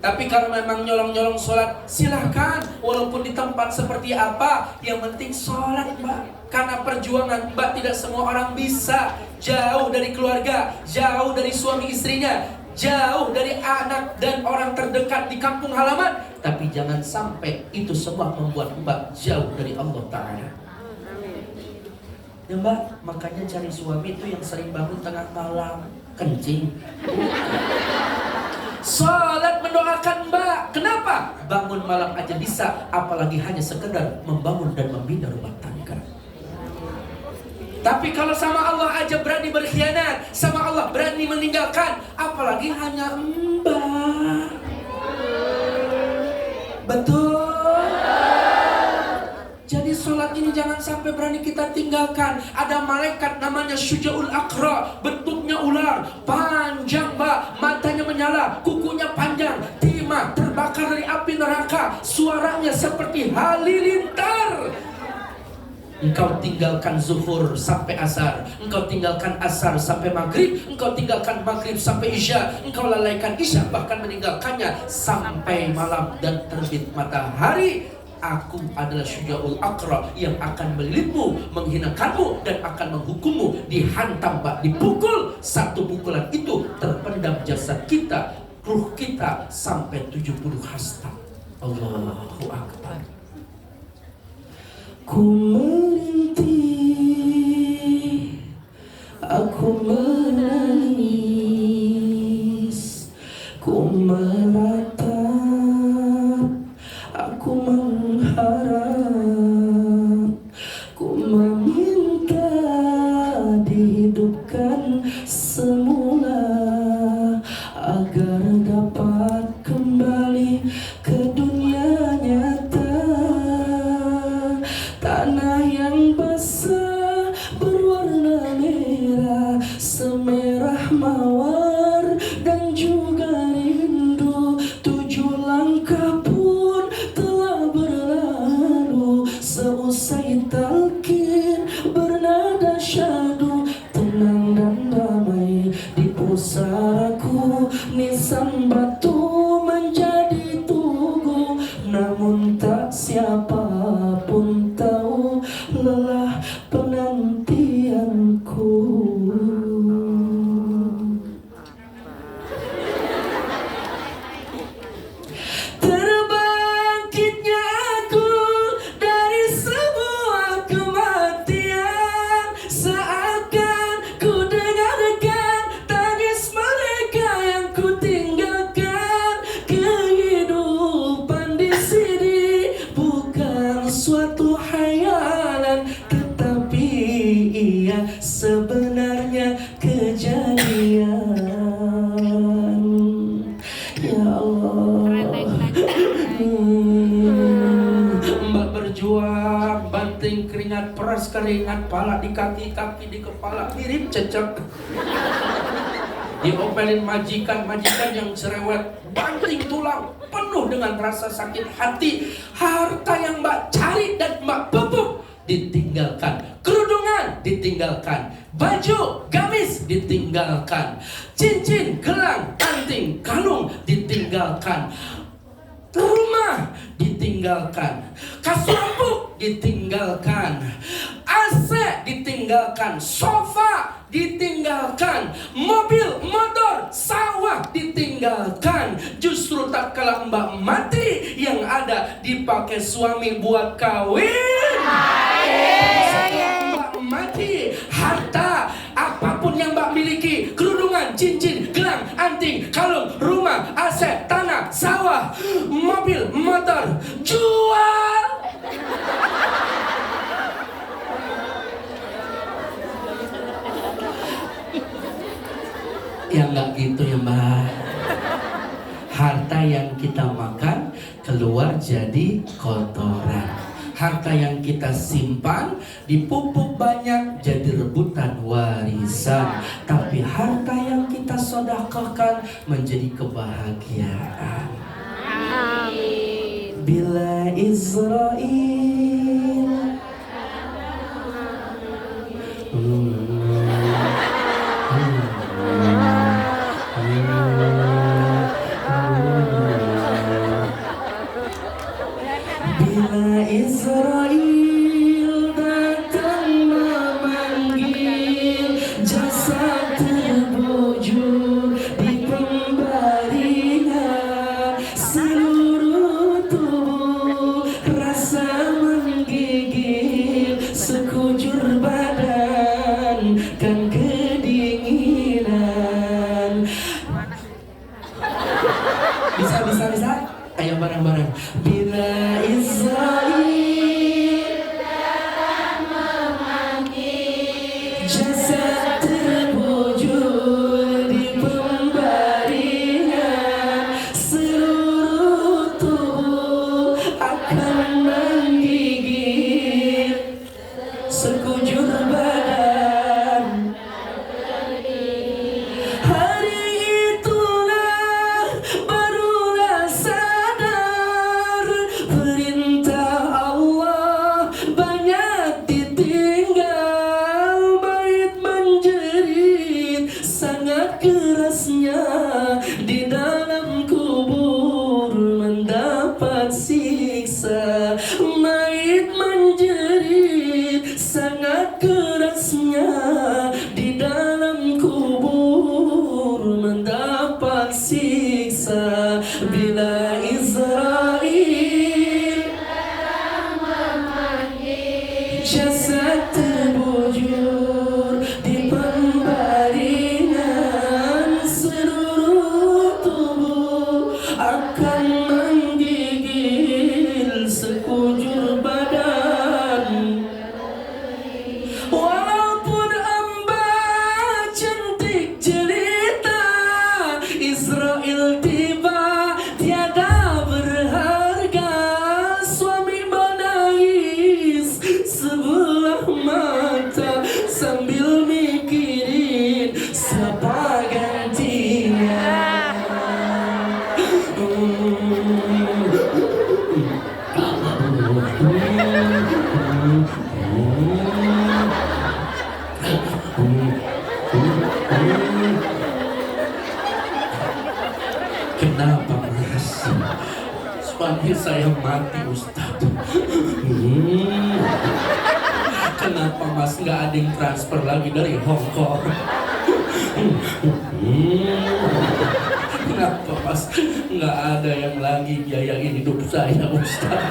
Tapi kalau memang nyolong-nyolong sholat, silahkan. Walaupun di tempat seperti apa, yang penting sholat, Mbak. Karena perjuangan, Mbak, tidak semua orang bisa. Jauh dari keluarga, jauh dari suami istrinya, jauh dari anak dan orang terdekat di kampung halaman. Tapi jangan sampai itu semua membuat Mbak jauh dari Allah Ta'ala. Ya, Mbak, makanya cari suami itu yang sering bangun tengah malam, kencing. Salat mendoakan, Mbak. Kenapa? Bangun malam aja bisa, apalagi hanya sekedar membangun dan membina rumah tangga. Tapi kalau sama Allah aja berani berkhianat, sama Allah berani meninggalkan, apalagi hanya Mbak. Betul. Jadi sholat ini jangan sampai berani kita tinggalkan. Ada malaikat namanya Syuja'ul Aqra, bentuknya ular, panjang, Mbak, matanya menyala, kukunya panjang, timah terbakar dari api neraka, suaranya seperti halilintar. Engkau tinggalkan zuhur sampai asar, engkau tinggalkan asar sampai maghrib, engkau tinggalkan maghrib sampai isya, engkau lalaikan isya, bahkan meninggalkannya sampai malam dan terbit matahari. Aku adalah Syuja'ul Aqra yang akan melilitmu, menghinakanmu, dan akan menghukummu. Dihantam, Pak, dipukul. Satu pukulan itu terpendam jasad kita, ruh kita sampai 70 hasta. Allahu Akbar. Ku merintih, aku menangis, ku meratap, aku mengharap, ku meminta dihidupkan semula agar dapat kembali ke dunia nyata. Tanah yang basah berwarna merah, semerah mawar dan juga rindu. 7 langkah pun telah berlalu, seusai talqin bernada syahdu. Tenang dan damai di pusaraku, nisan batu menjadi tugu. Namun tak siapapun tahu lelah penantianku. Terbangkitnya aku dari sebuah kematian, seakan ku dengarkan tangis mereka yang ku tinggalkan. keringat, peras keringat, pala di kaki, kaki di kepala, mirip cecek. Diomelin majikan yang cerewet, banting tulang, penuh dengan rasa sakit hati. Harta yang Mbak cari dan Mbak pupuk ditinggalkan, kerudungan ditinggalkan, baju gamis ditinggalkan, cincin, gelang, anting, kalung ditinggalkan, rumah ditinggalkan, kasur empuk ditinggalkan, AC ditinggalkan, sofa ditinggalkan, mobil, motor, sawah ditinggalkan. Justru tak kala Mbak mati, yang ada dipakai suami buat kawin. Setelah Mbak mati, harta apapun yang Mbak miliki, kerudungan, cincin, gelang, anting, kalung, rumah, aset, tanah, sawah, mobil, motor, jual. Ya nggak gitu ya Mbak. Harta yang kita makan keluar jadi kotoran. Harta yang kita simpan dipupuk banyak jadi rebutan warisan. Tapi harta yang kita sedekahkan menjadi kebahagiaan. Amin. Bila Israel Bila Israel datang memanggil, jasad terbujur di pembaringan, seluruh tubuh rasa menggigil, sekujur badan kan kedinginan. Bisa? Ayo bareng-bareng. Bila Israel datang memanggil, jasad terbujur di pembaringan, seluruh tubuh akan menggigil, sekujur badan. Hari itulah barulah sadar, perintah Allah banyak ditinggal. Bait menjerit sangat kerasnya, di dalam kubur mendapat siksa. Bait menjerit sangat kerasnya, di dalam kubur mendapat siksa. Bila Israel jasad terbujur di pembaringan, seluruh tubuh akan menggigil, sekujur badan. Walaupun Amba cantik jelita, Israel tiba tiada berharga. Suami menangis sebelah mata sambil mikirin siapa gantinya. Kenapa Mas? Suami saya mati Ustaz. Kenapa Mas nggak ada yang transfer lagi dari Hong Kong? Kenapa Mas nggak ada yang lagi biayain hidup saya Ustaz?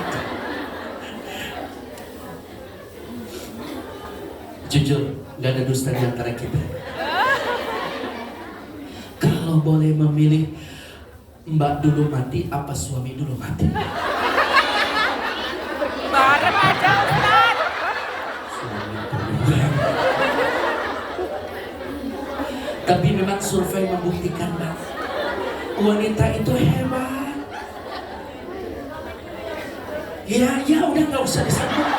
Jujur, nggak ada dusta di antara kita. Kalau boleh memilih, Mbak dulu mati apa suami dulu mati? Bareng aja Ustaz. Suami dulu. Tapi memang survei membuktikan Mbak, wanita itu hebat. Ya udah nggak usah disambung.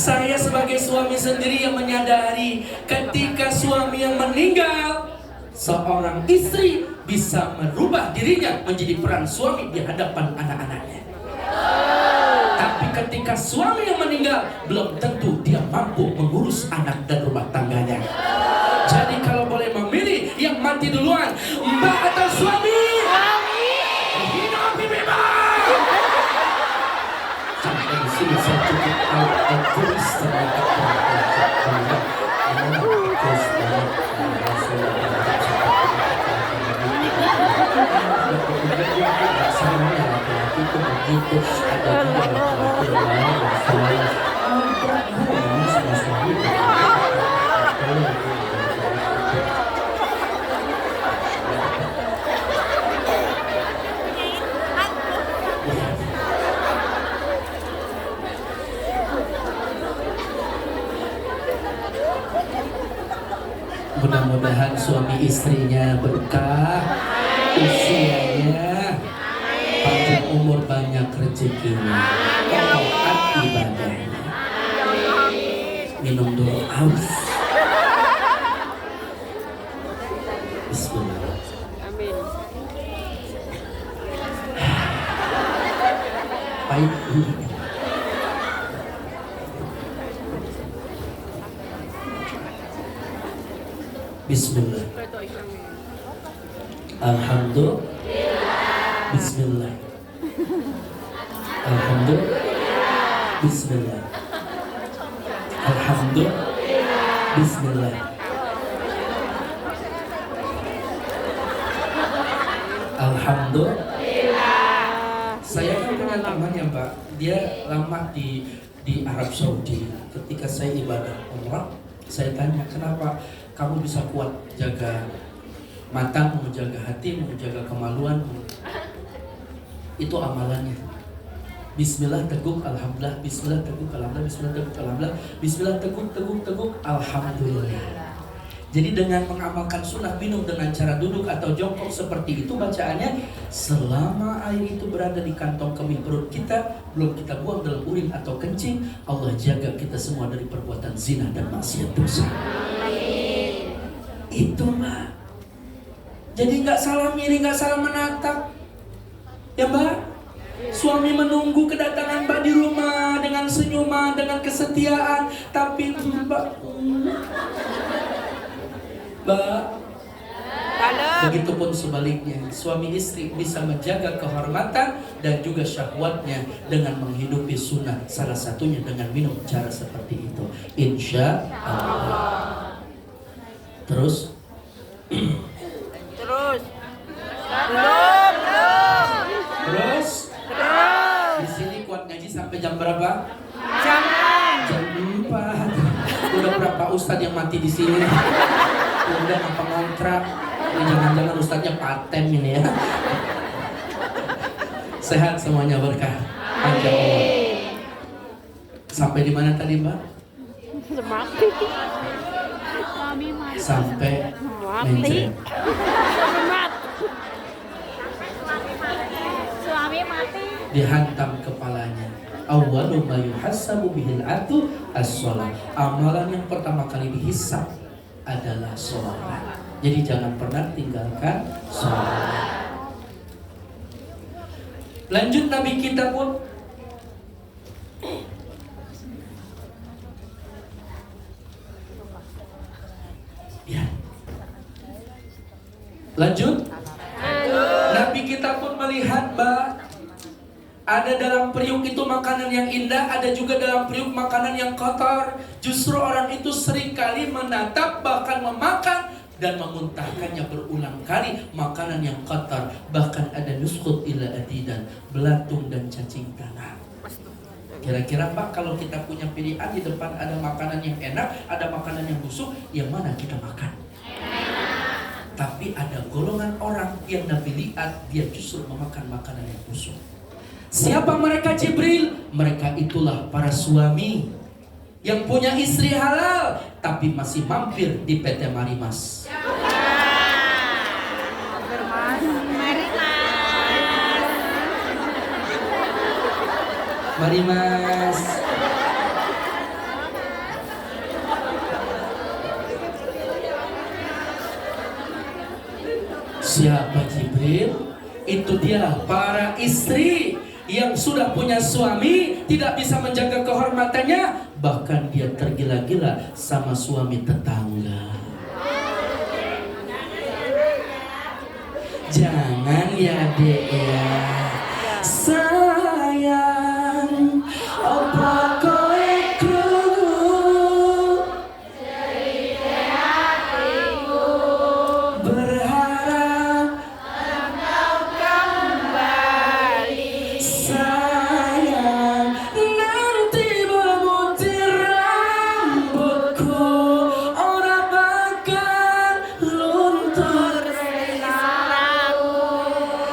Saya sebagai suami sendiri yang menyadari ketika suami yang meninggal, seorang istri bisa merubah dirinya menjadi peran suami di hadapan anak-anaknya. Tapi ketika suami yang meninggal, belum tentu dia mampu mengurus anak dan rumah tangganya. Jadi kalau boleh memilih yang mati duluan, mbak atau suami? Hidup bebas. Sampai di sini saya cukup tahu egois terhadap perempuan. Egois banget. Saya laki-laki itu begitu, ada juga laki-laki yang lain yang selalu sama suami. Mudah-mudahan suami istrinya berkah, usianya panjang umur, banyak rezekinya, taat ibadahnya. Minum dulu, aus. Bismillah. Amin. Pahit. Bismillah. Alhamdulillah. Bismillah. Alhamdulillah. Bismillah. Alhamdulillah. Bismillah. Alhamdulillah. Saya kan punya teman ya Mbak, dia lama di Arab Saudi. Ketika saya ibadah umrah, saya tanya, kenapa kamu bisa kuat jaga matamu, jaga hatimu, jaga kemaluanmu? Itu amalannya. Bismillah teguk alhamdulillah, bismillah teguk alhamdulillah, bismillah teguk alhamdulillah, bismillah teguk alhamdulillah. Jadi dengan mengamalkan sunnah minum dengan cara duduk atau jongkok seperti itu bacaannya, selama air itu berada di kantong kemih perut kita, belum kita buang dalam urin atau kencing, Allah jaga kita semua dari perbuatan zina dan maksiat dosa. Itu Mbak. Jadi nggak salah milih, nggak salah menatap, ya Mbak. Suami menunggu kedatangan Mbak di rumah dengan senyuman, dengan kesetiaan, tapi Mbak, begitupun sebaliknya, suami istri bisa menjaga kehormatan dan juga syahwatnya dengan menghidupi sunnah, salah satunya dengan minum cara seperti itu, insya Allah. Terus di sini kuat ngaji sampai jam berapa? Jam 4. Udah berapa ustadz yang mati di sini? Udah apa ngontrak? Ini jangan-jangan ustadznya paten ini ya. Sehat semuanya, berkah, panjang umur. Sampai di mana tadi Mbak? Sampai mencret. Suami mati. Dihantam kepalanya. Awwalu ma yuhassabu bihil abdu as-shalah. Amalan yang pertama kali dihisab adalah sholat. Jadi jangan pernah tinggalkan sholat. Lanjut Nabi kita pun ya. Lanjut. Nabi kita pun melihat Mbak, ada dalam periuk itu makanan yang indah, ada juga dalam periuk makanan yang kotor. Justru orang itu seringkali menatap, bahkan memakan dan memuntahkannya berulang kali makanan yang kotor. Bahkan ada nuskut ila adidan, belatung dan cacing tanah. Kira-kira Pak, kalau kita punya pilihan di depan ada makanan yang enak, ada makanan yang busuk, yang mana kita makan? Tapi ada golongan orang yang Nabi lihat, dia justru memakan makanan yang busuk. Siapa mereka? Jibril. Mereka itulah para suami yang punya istri halal tapi masih mampir di PT Marimas. Marimas. Siapa Jibril? Itu dia para istri yang sudah punya suami tidak bisa menjaga kehormatannya, bahkan dia tergila-gila sama suami tetangga. Jangan ya dek ya sayang, apa kowe krungu berharap sayang, nanti memutih rambutku, ora bakal luntur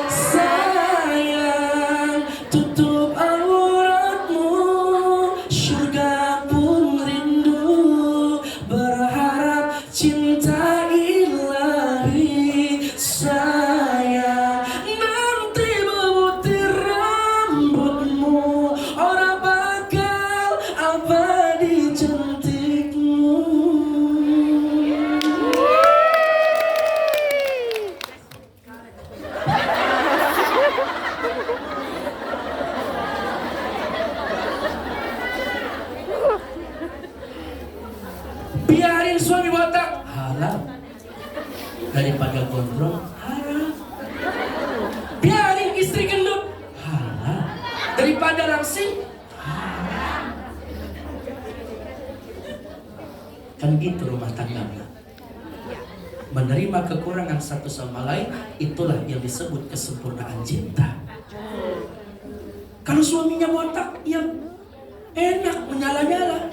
sayang, tutup auratmu, surga pun rindu, berharap cinta ilahi sayang, nanti memutih rambutmu, orang bakal abadi cantikmu. Biarin suami botak halal daripada gondrong halal. Biarin istri gendut halal daripada langsing halal. Kan gitu rumah tangga. Menerima kekurangan satu sama lain, itulah yang disebut kesempurnaan cinta. Kalau suaminya botak, ya enak menyala-nyala.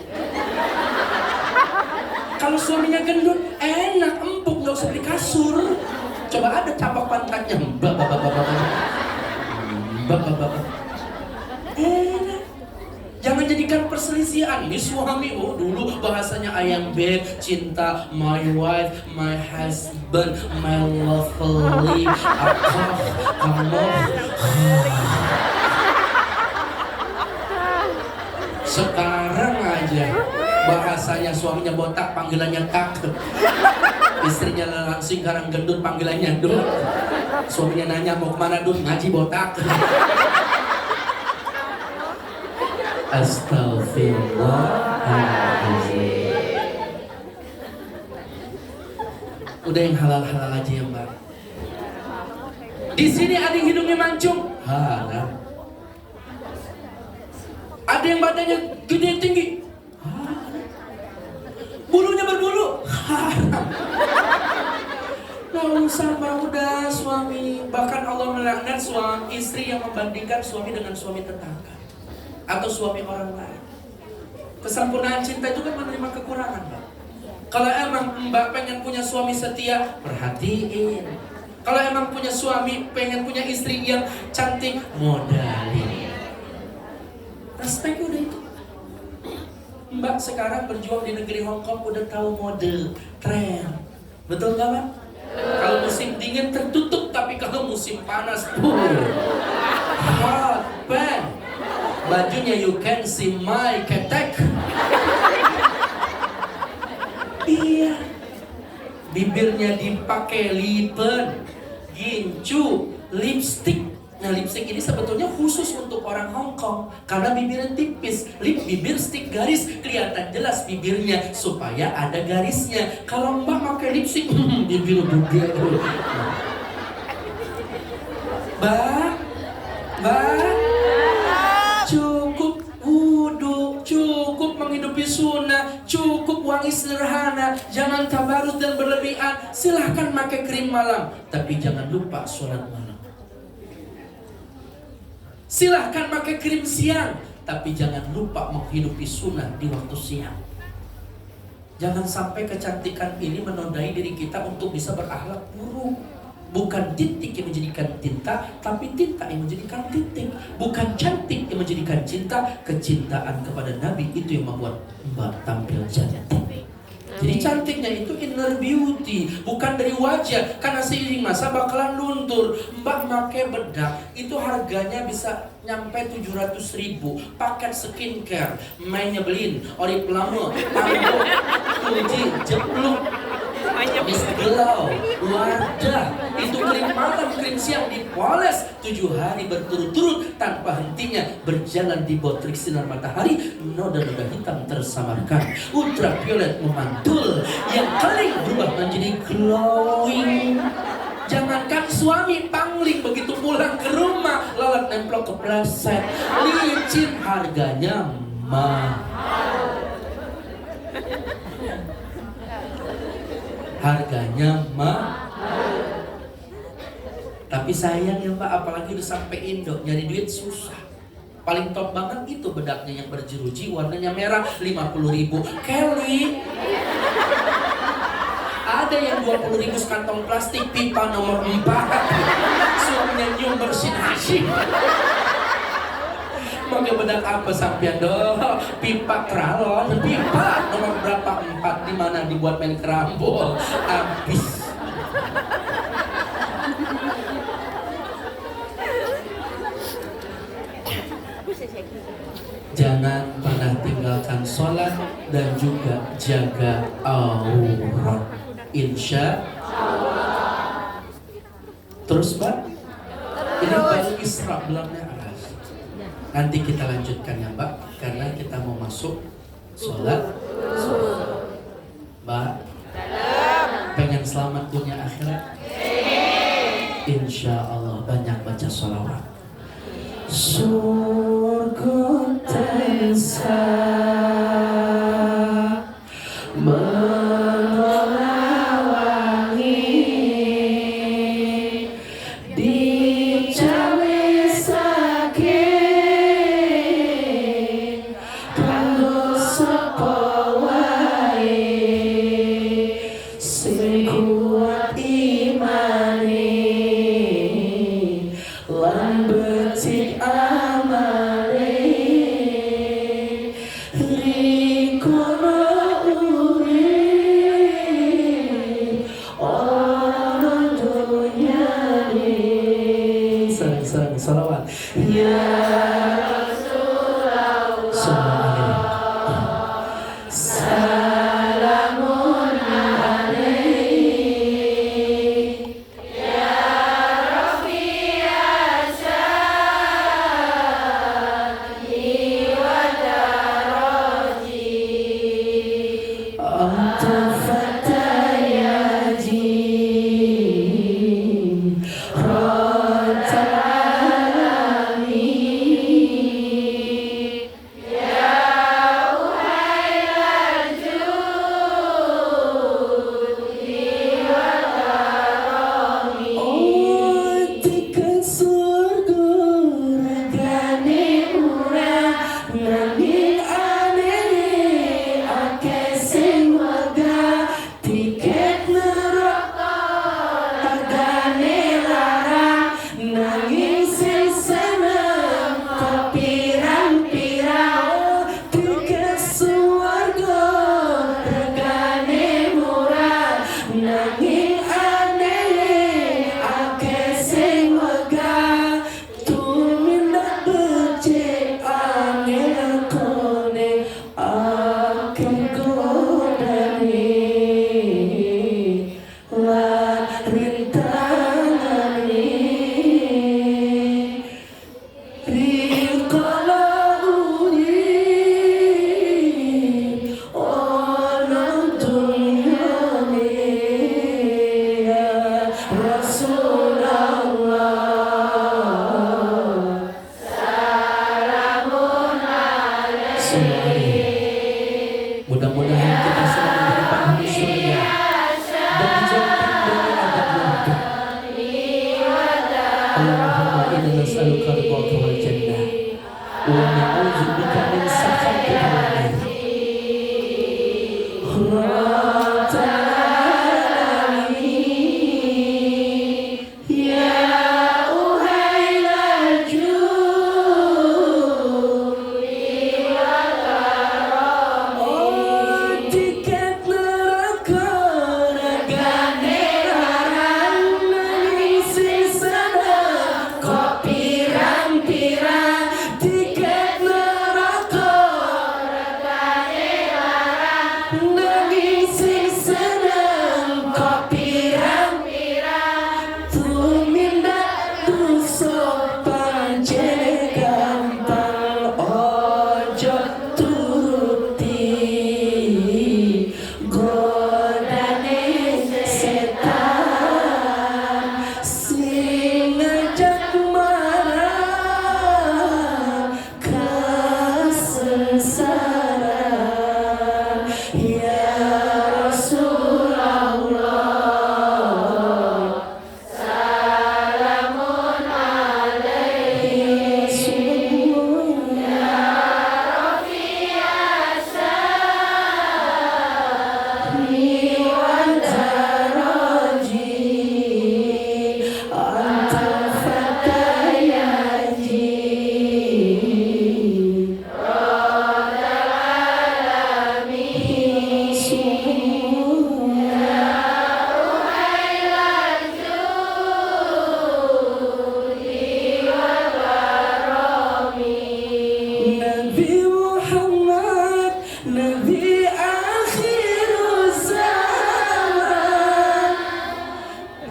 Kalau suaminya gendut, enak, empuk, nggak usah beli kasur. Coba ada capak pantatnya, enak. Jangan jadikan perselisihan. Ini suami, oh dulu bahasanya ayam bed, cinta, my wife, my husband, my lovely, kamu. Sekarang aja bahasanya suaminya botak, panggilannya kak. Istrinya langsing, karang gendut, panggilannya dut. Suaminya nanya mau kemana dut, ngaji botak. Astagfirullahaladzim. Udah yang halal-halal aja ya mbak. Di sini ada yang hidungnya mancung, halal. Ada yang badannya gede tinggi, bulunya berbulu, haram. Nggak usah udah suami. Bahkan Allah melaknat suami istri yang membandingkan suami dengan suami tetangga atau suami orang lain. Kesempurnaan cinta itu kan menerima kekurangan, Mbak. Kalau emang Mbak pengen punya suami setia, perhatiin. Kalau emang punya suami, pengen punya istri yang cantik, modalin. Respect udah itu. Mbak sekarang berjuang di negeri Hong Kong udah tahu mode, tren. Betul gak Mbak? Kalau musim dingin tertutup, tapi kalau musim panas, hot band. Bajunya you can see my ketek. Iya. Bibirnya dipakai lipen, gincu, lipstick. Nah lipstick ini sebetulnya khusus untuk orang Hong Kong karena bibirnya tipis. Bibir stick garis, kelihatan jelas bibirnya supaya ada garisnya. Kalau Mbak pakai lipstick, bibir gede. Mbak, cukup wudhu, cukup menghidupi sunnah, cukup wangi sederhana, jangan tabarut dan berlebihan. Silahkan pakai krim malam, tapi jangan lupa sholat malam. Silahkan pakai krim siang, tapi jangan lupa menghidupi sunnah di waktu siang. Jangan sampai kecantikan ini menodai diri kita untuk bisa berakhlak buruk. Bukan titik yang menjadikan tinta, tapi tinta yang menjadikan titik. Bukan cantik yang menjadikan cinta, kecintaan kepada Nabi itu yang membuat Mbak tampil cantik. Jadi cantiknya itu inner beauty, bukan dari wajah. Karena seiring masa bakalan luntur. Mbak pakai bedak, itu harganya bisa nyampe 700.000. Paket skincare, main nyebelin, Oriflame, Tambo, Tuji, Jepluk. Habis gelau, wadah, itu krim malam, krim siang dipoles 7 hari berturut-turut tanpa hentinya berjalan di bawah terik sinar matahari, noda-noda hitam tersamarkan, ultraviolet memantul, yang kering berubah menjadi glowing. Jangankan suami pangling begitu pulang ke rumah lalat nemplok kepleset, licin, harganya mahal. Harganya mahal. Tapi sayang ya Pak, apalagi udah sampai Indo, nyari duit susah. Paling top banget itu bedaknya yang berjeruji, warnanya merah, 50.000. Kelly. Ada yang 20.000 sekantong plastik, pipa nomor 4. Suaminya nyium bersin Hashim. Pakai bedak apa sampean doh? Pipa kralon, pipa nomor berapa 4, di mana dibuat main kerambol. Habis. Jangan pernah tinggalkan sholat dan juga jaga aurat. Insya Allah. Terus Mbak, ini baru Isra bulan Mi'raj. Nanti kita lanjutkan ya Mbak, karena kita mau masuk sholat. Mbak, pengen selamat dunia akhirat? Insya Allah banyak baca sholawat. Surga tersa salawat ya Rasulullah salamun alaihi ya Rabbi asyani wa daraji anta fatayaji Mudah-mudahan kita semua menjadi penghuni surga dan dijauhkan dari adab neraka. Allahumma inna nas'aluka ridhaka wal jannah wa na'udzubika min sakhatika wan nar. Tiket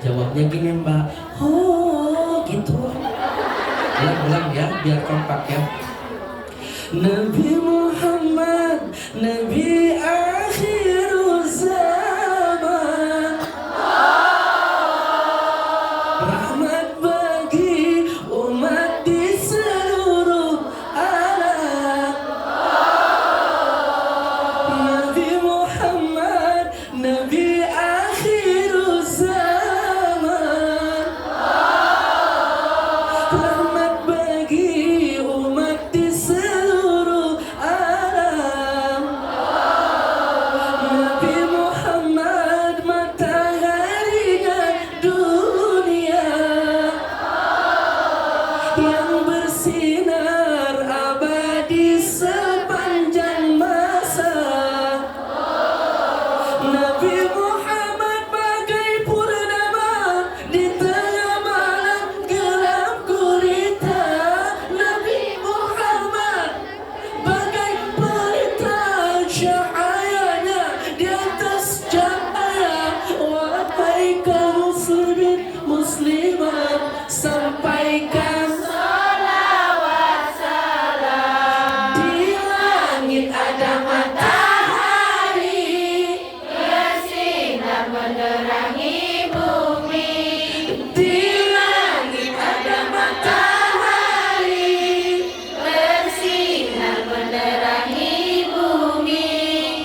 Jawabnya gini Mbak, oh gitu. Ulang ya, biar kompak ya. Nabi Muhammad, Nabi akhir zaman, rahmat bagi umat di seluruh alam. Nabi Muhammad, Nabi akhir zaman, rahmat bagi umat di seluruh alam. Nabi Muhammad, mataharinya dunia yang bersinar abadi sepanjang masa. Nabi Muhammad bagai purnama di tengah malam gelap gulita. Nabi Muhammad bagai pelita cahayanya di atas cahaya. Wahai kaum muslimin muslimat, sampaikan salawat salam. Di langit ada matahari bersinar menerangi bumi. Di langit ada matahari bersinar menerangi bumi.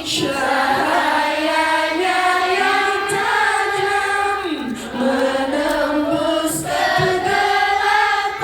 Cahayanya yang tajam menembus kegelapan.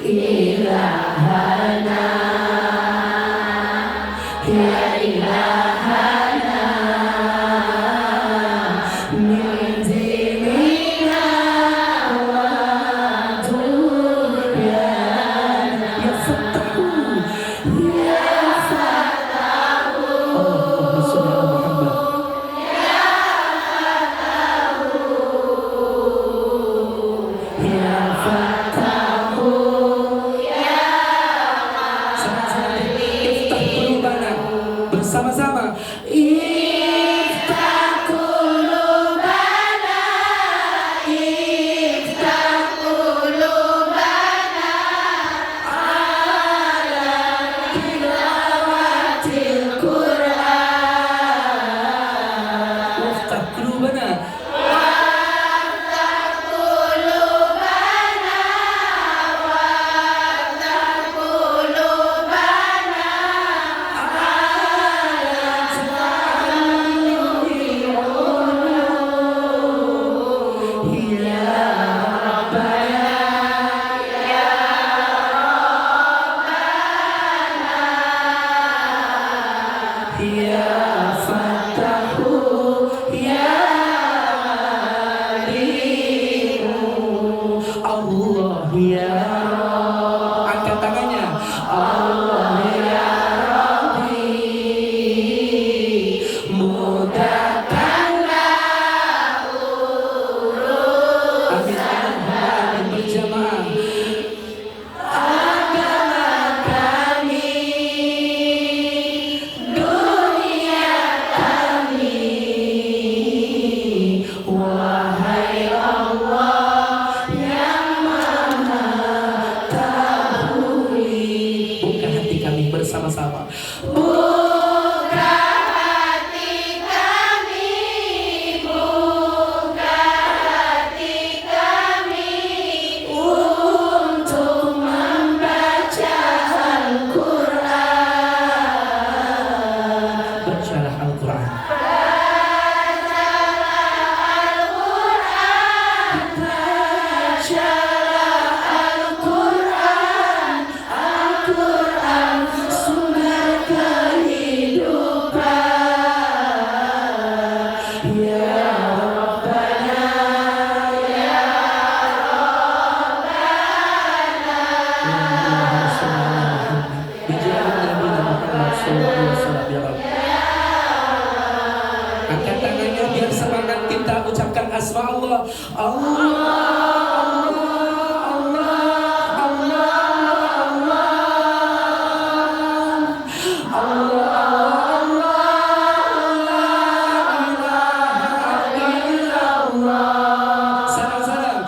ilahana, ya ilahana, min dinina wa dunyana, ya Fattahu, ya Fattahu, Allahumma sholli ala Muhammad. Ya Fattahu, iftah qulubana, bersama-sama. Iftah qulubana, iftah qulubana ala tilawatil Qur'an. Iftah qulubana, ya Fattahu, ya Alimu, Allah ya Rabb. Angkat tangannya. Allah ya Rabbi, mudahkanlah urus. Amin, amin, berjamaah. Agama kami, dunia kami, wahai Allah yang maha tahu. Buka hati kami bersama-sama. Buka hati kami, buka hati kami untuk membaca Al-Quran. Bacalah Al-Quran. Bacalah Al-Quran. Al-Quran sumber kehidupan. Ya Rabbana, ya Rabbana. Allahumma sholli ala Muhammad. Bijaahi Nabi Muhammad sallallahu alaihi wasallam, ya Rabb. Angkat tangannya biar semangat kita ucapkan asma Allah. Allah, Allah, Allah, Allah, Allah, Allah, la ilaha illallah. Salam-salam.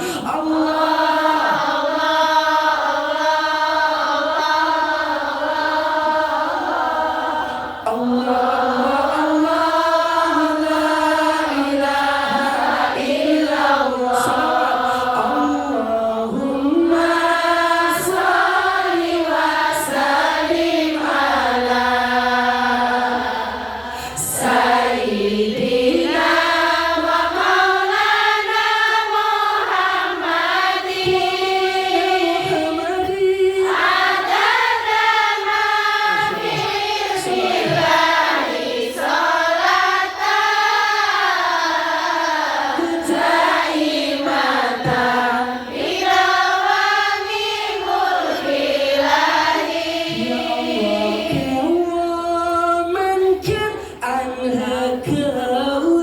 Allahumma sholli wa sallim ala sayyidina wa maulana Muhammadin adada ma fi lillahi salatan daimatan ila wami mulkilahi. Ya Allah, man kan anha kaulian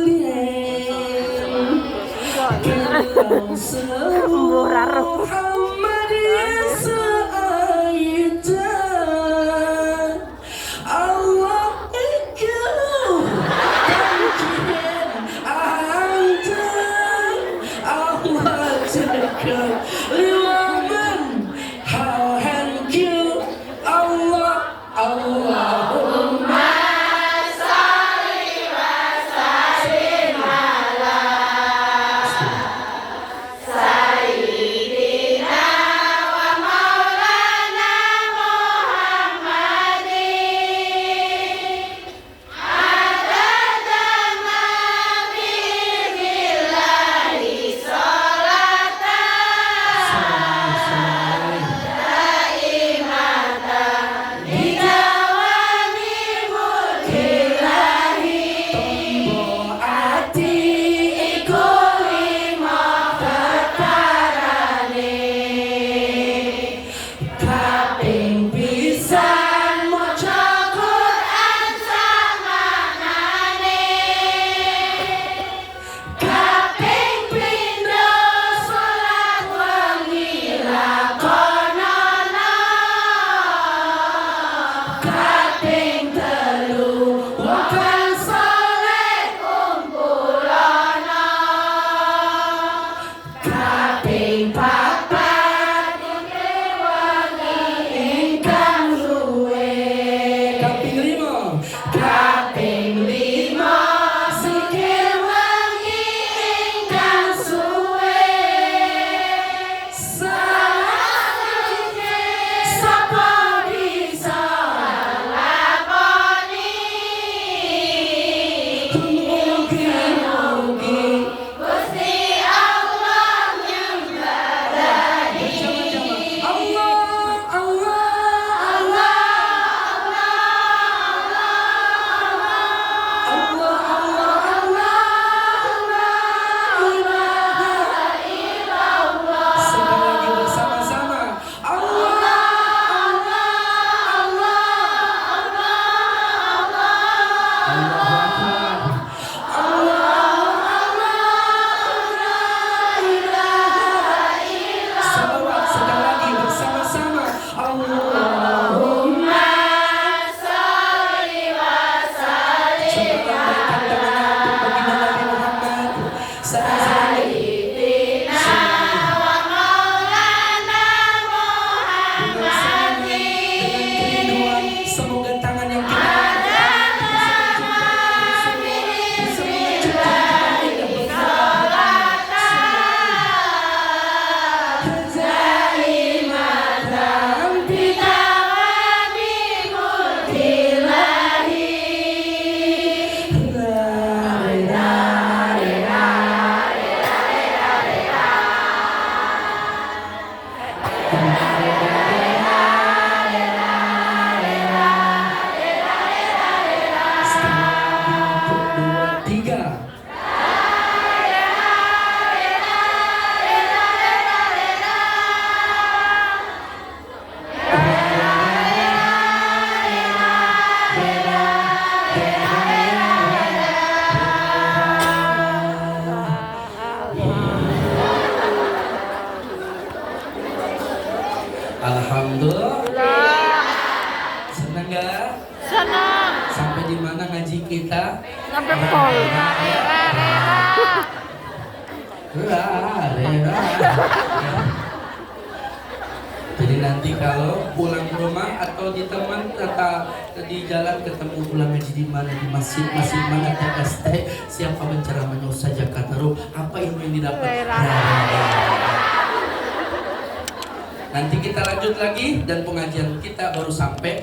kalau Muhammad ya sa'aitan Allah ikau tanjian anta Allah cekal liwaman hauhanku Allah. Allahumma sholli wa sallim ala sayyidina wa maulana Muhammadin adada ma fi lillahi salatan papat ingkang luwe kaping 5 sikil wangi ingkang suwe sapa bisa mugi-mugi Gusti Allah nyembadani Allah Allah Allah Allah sekali lagi bersama-sama Allah Allahu Akbar salawat sekali lagi bersama-sama Allahumma sholli wa sallim coba lambaikan tangannya untuk baginda Nabi Muhammad sayyidina wa maulana Muhammad dengan kerinduan semoga tangan yang kita bisa menciptakan Alhamdulillah. Senang gak? Senang. Sampai di mana ngaji kita? Sampai pol. Jadi nanti kalau pulang ke rumah atau di teman atau di jalan ketemu pulang ngaji di mana, di masjid mana, TST, siapa penceramahnya Ustaz Jakataru, apa ilmu yang didapat? Nanti kita lanjut lagi dan pengajian kita baru sampai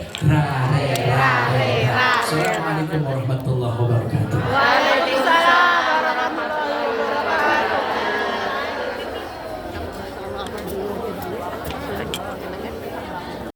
Assalamualaikum warahmatullahi wabarakatuh.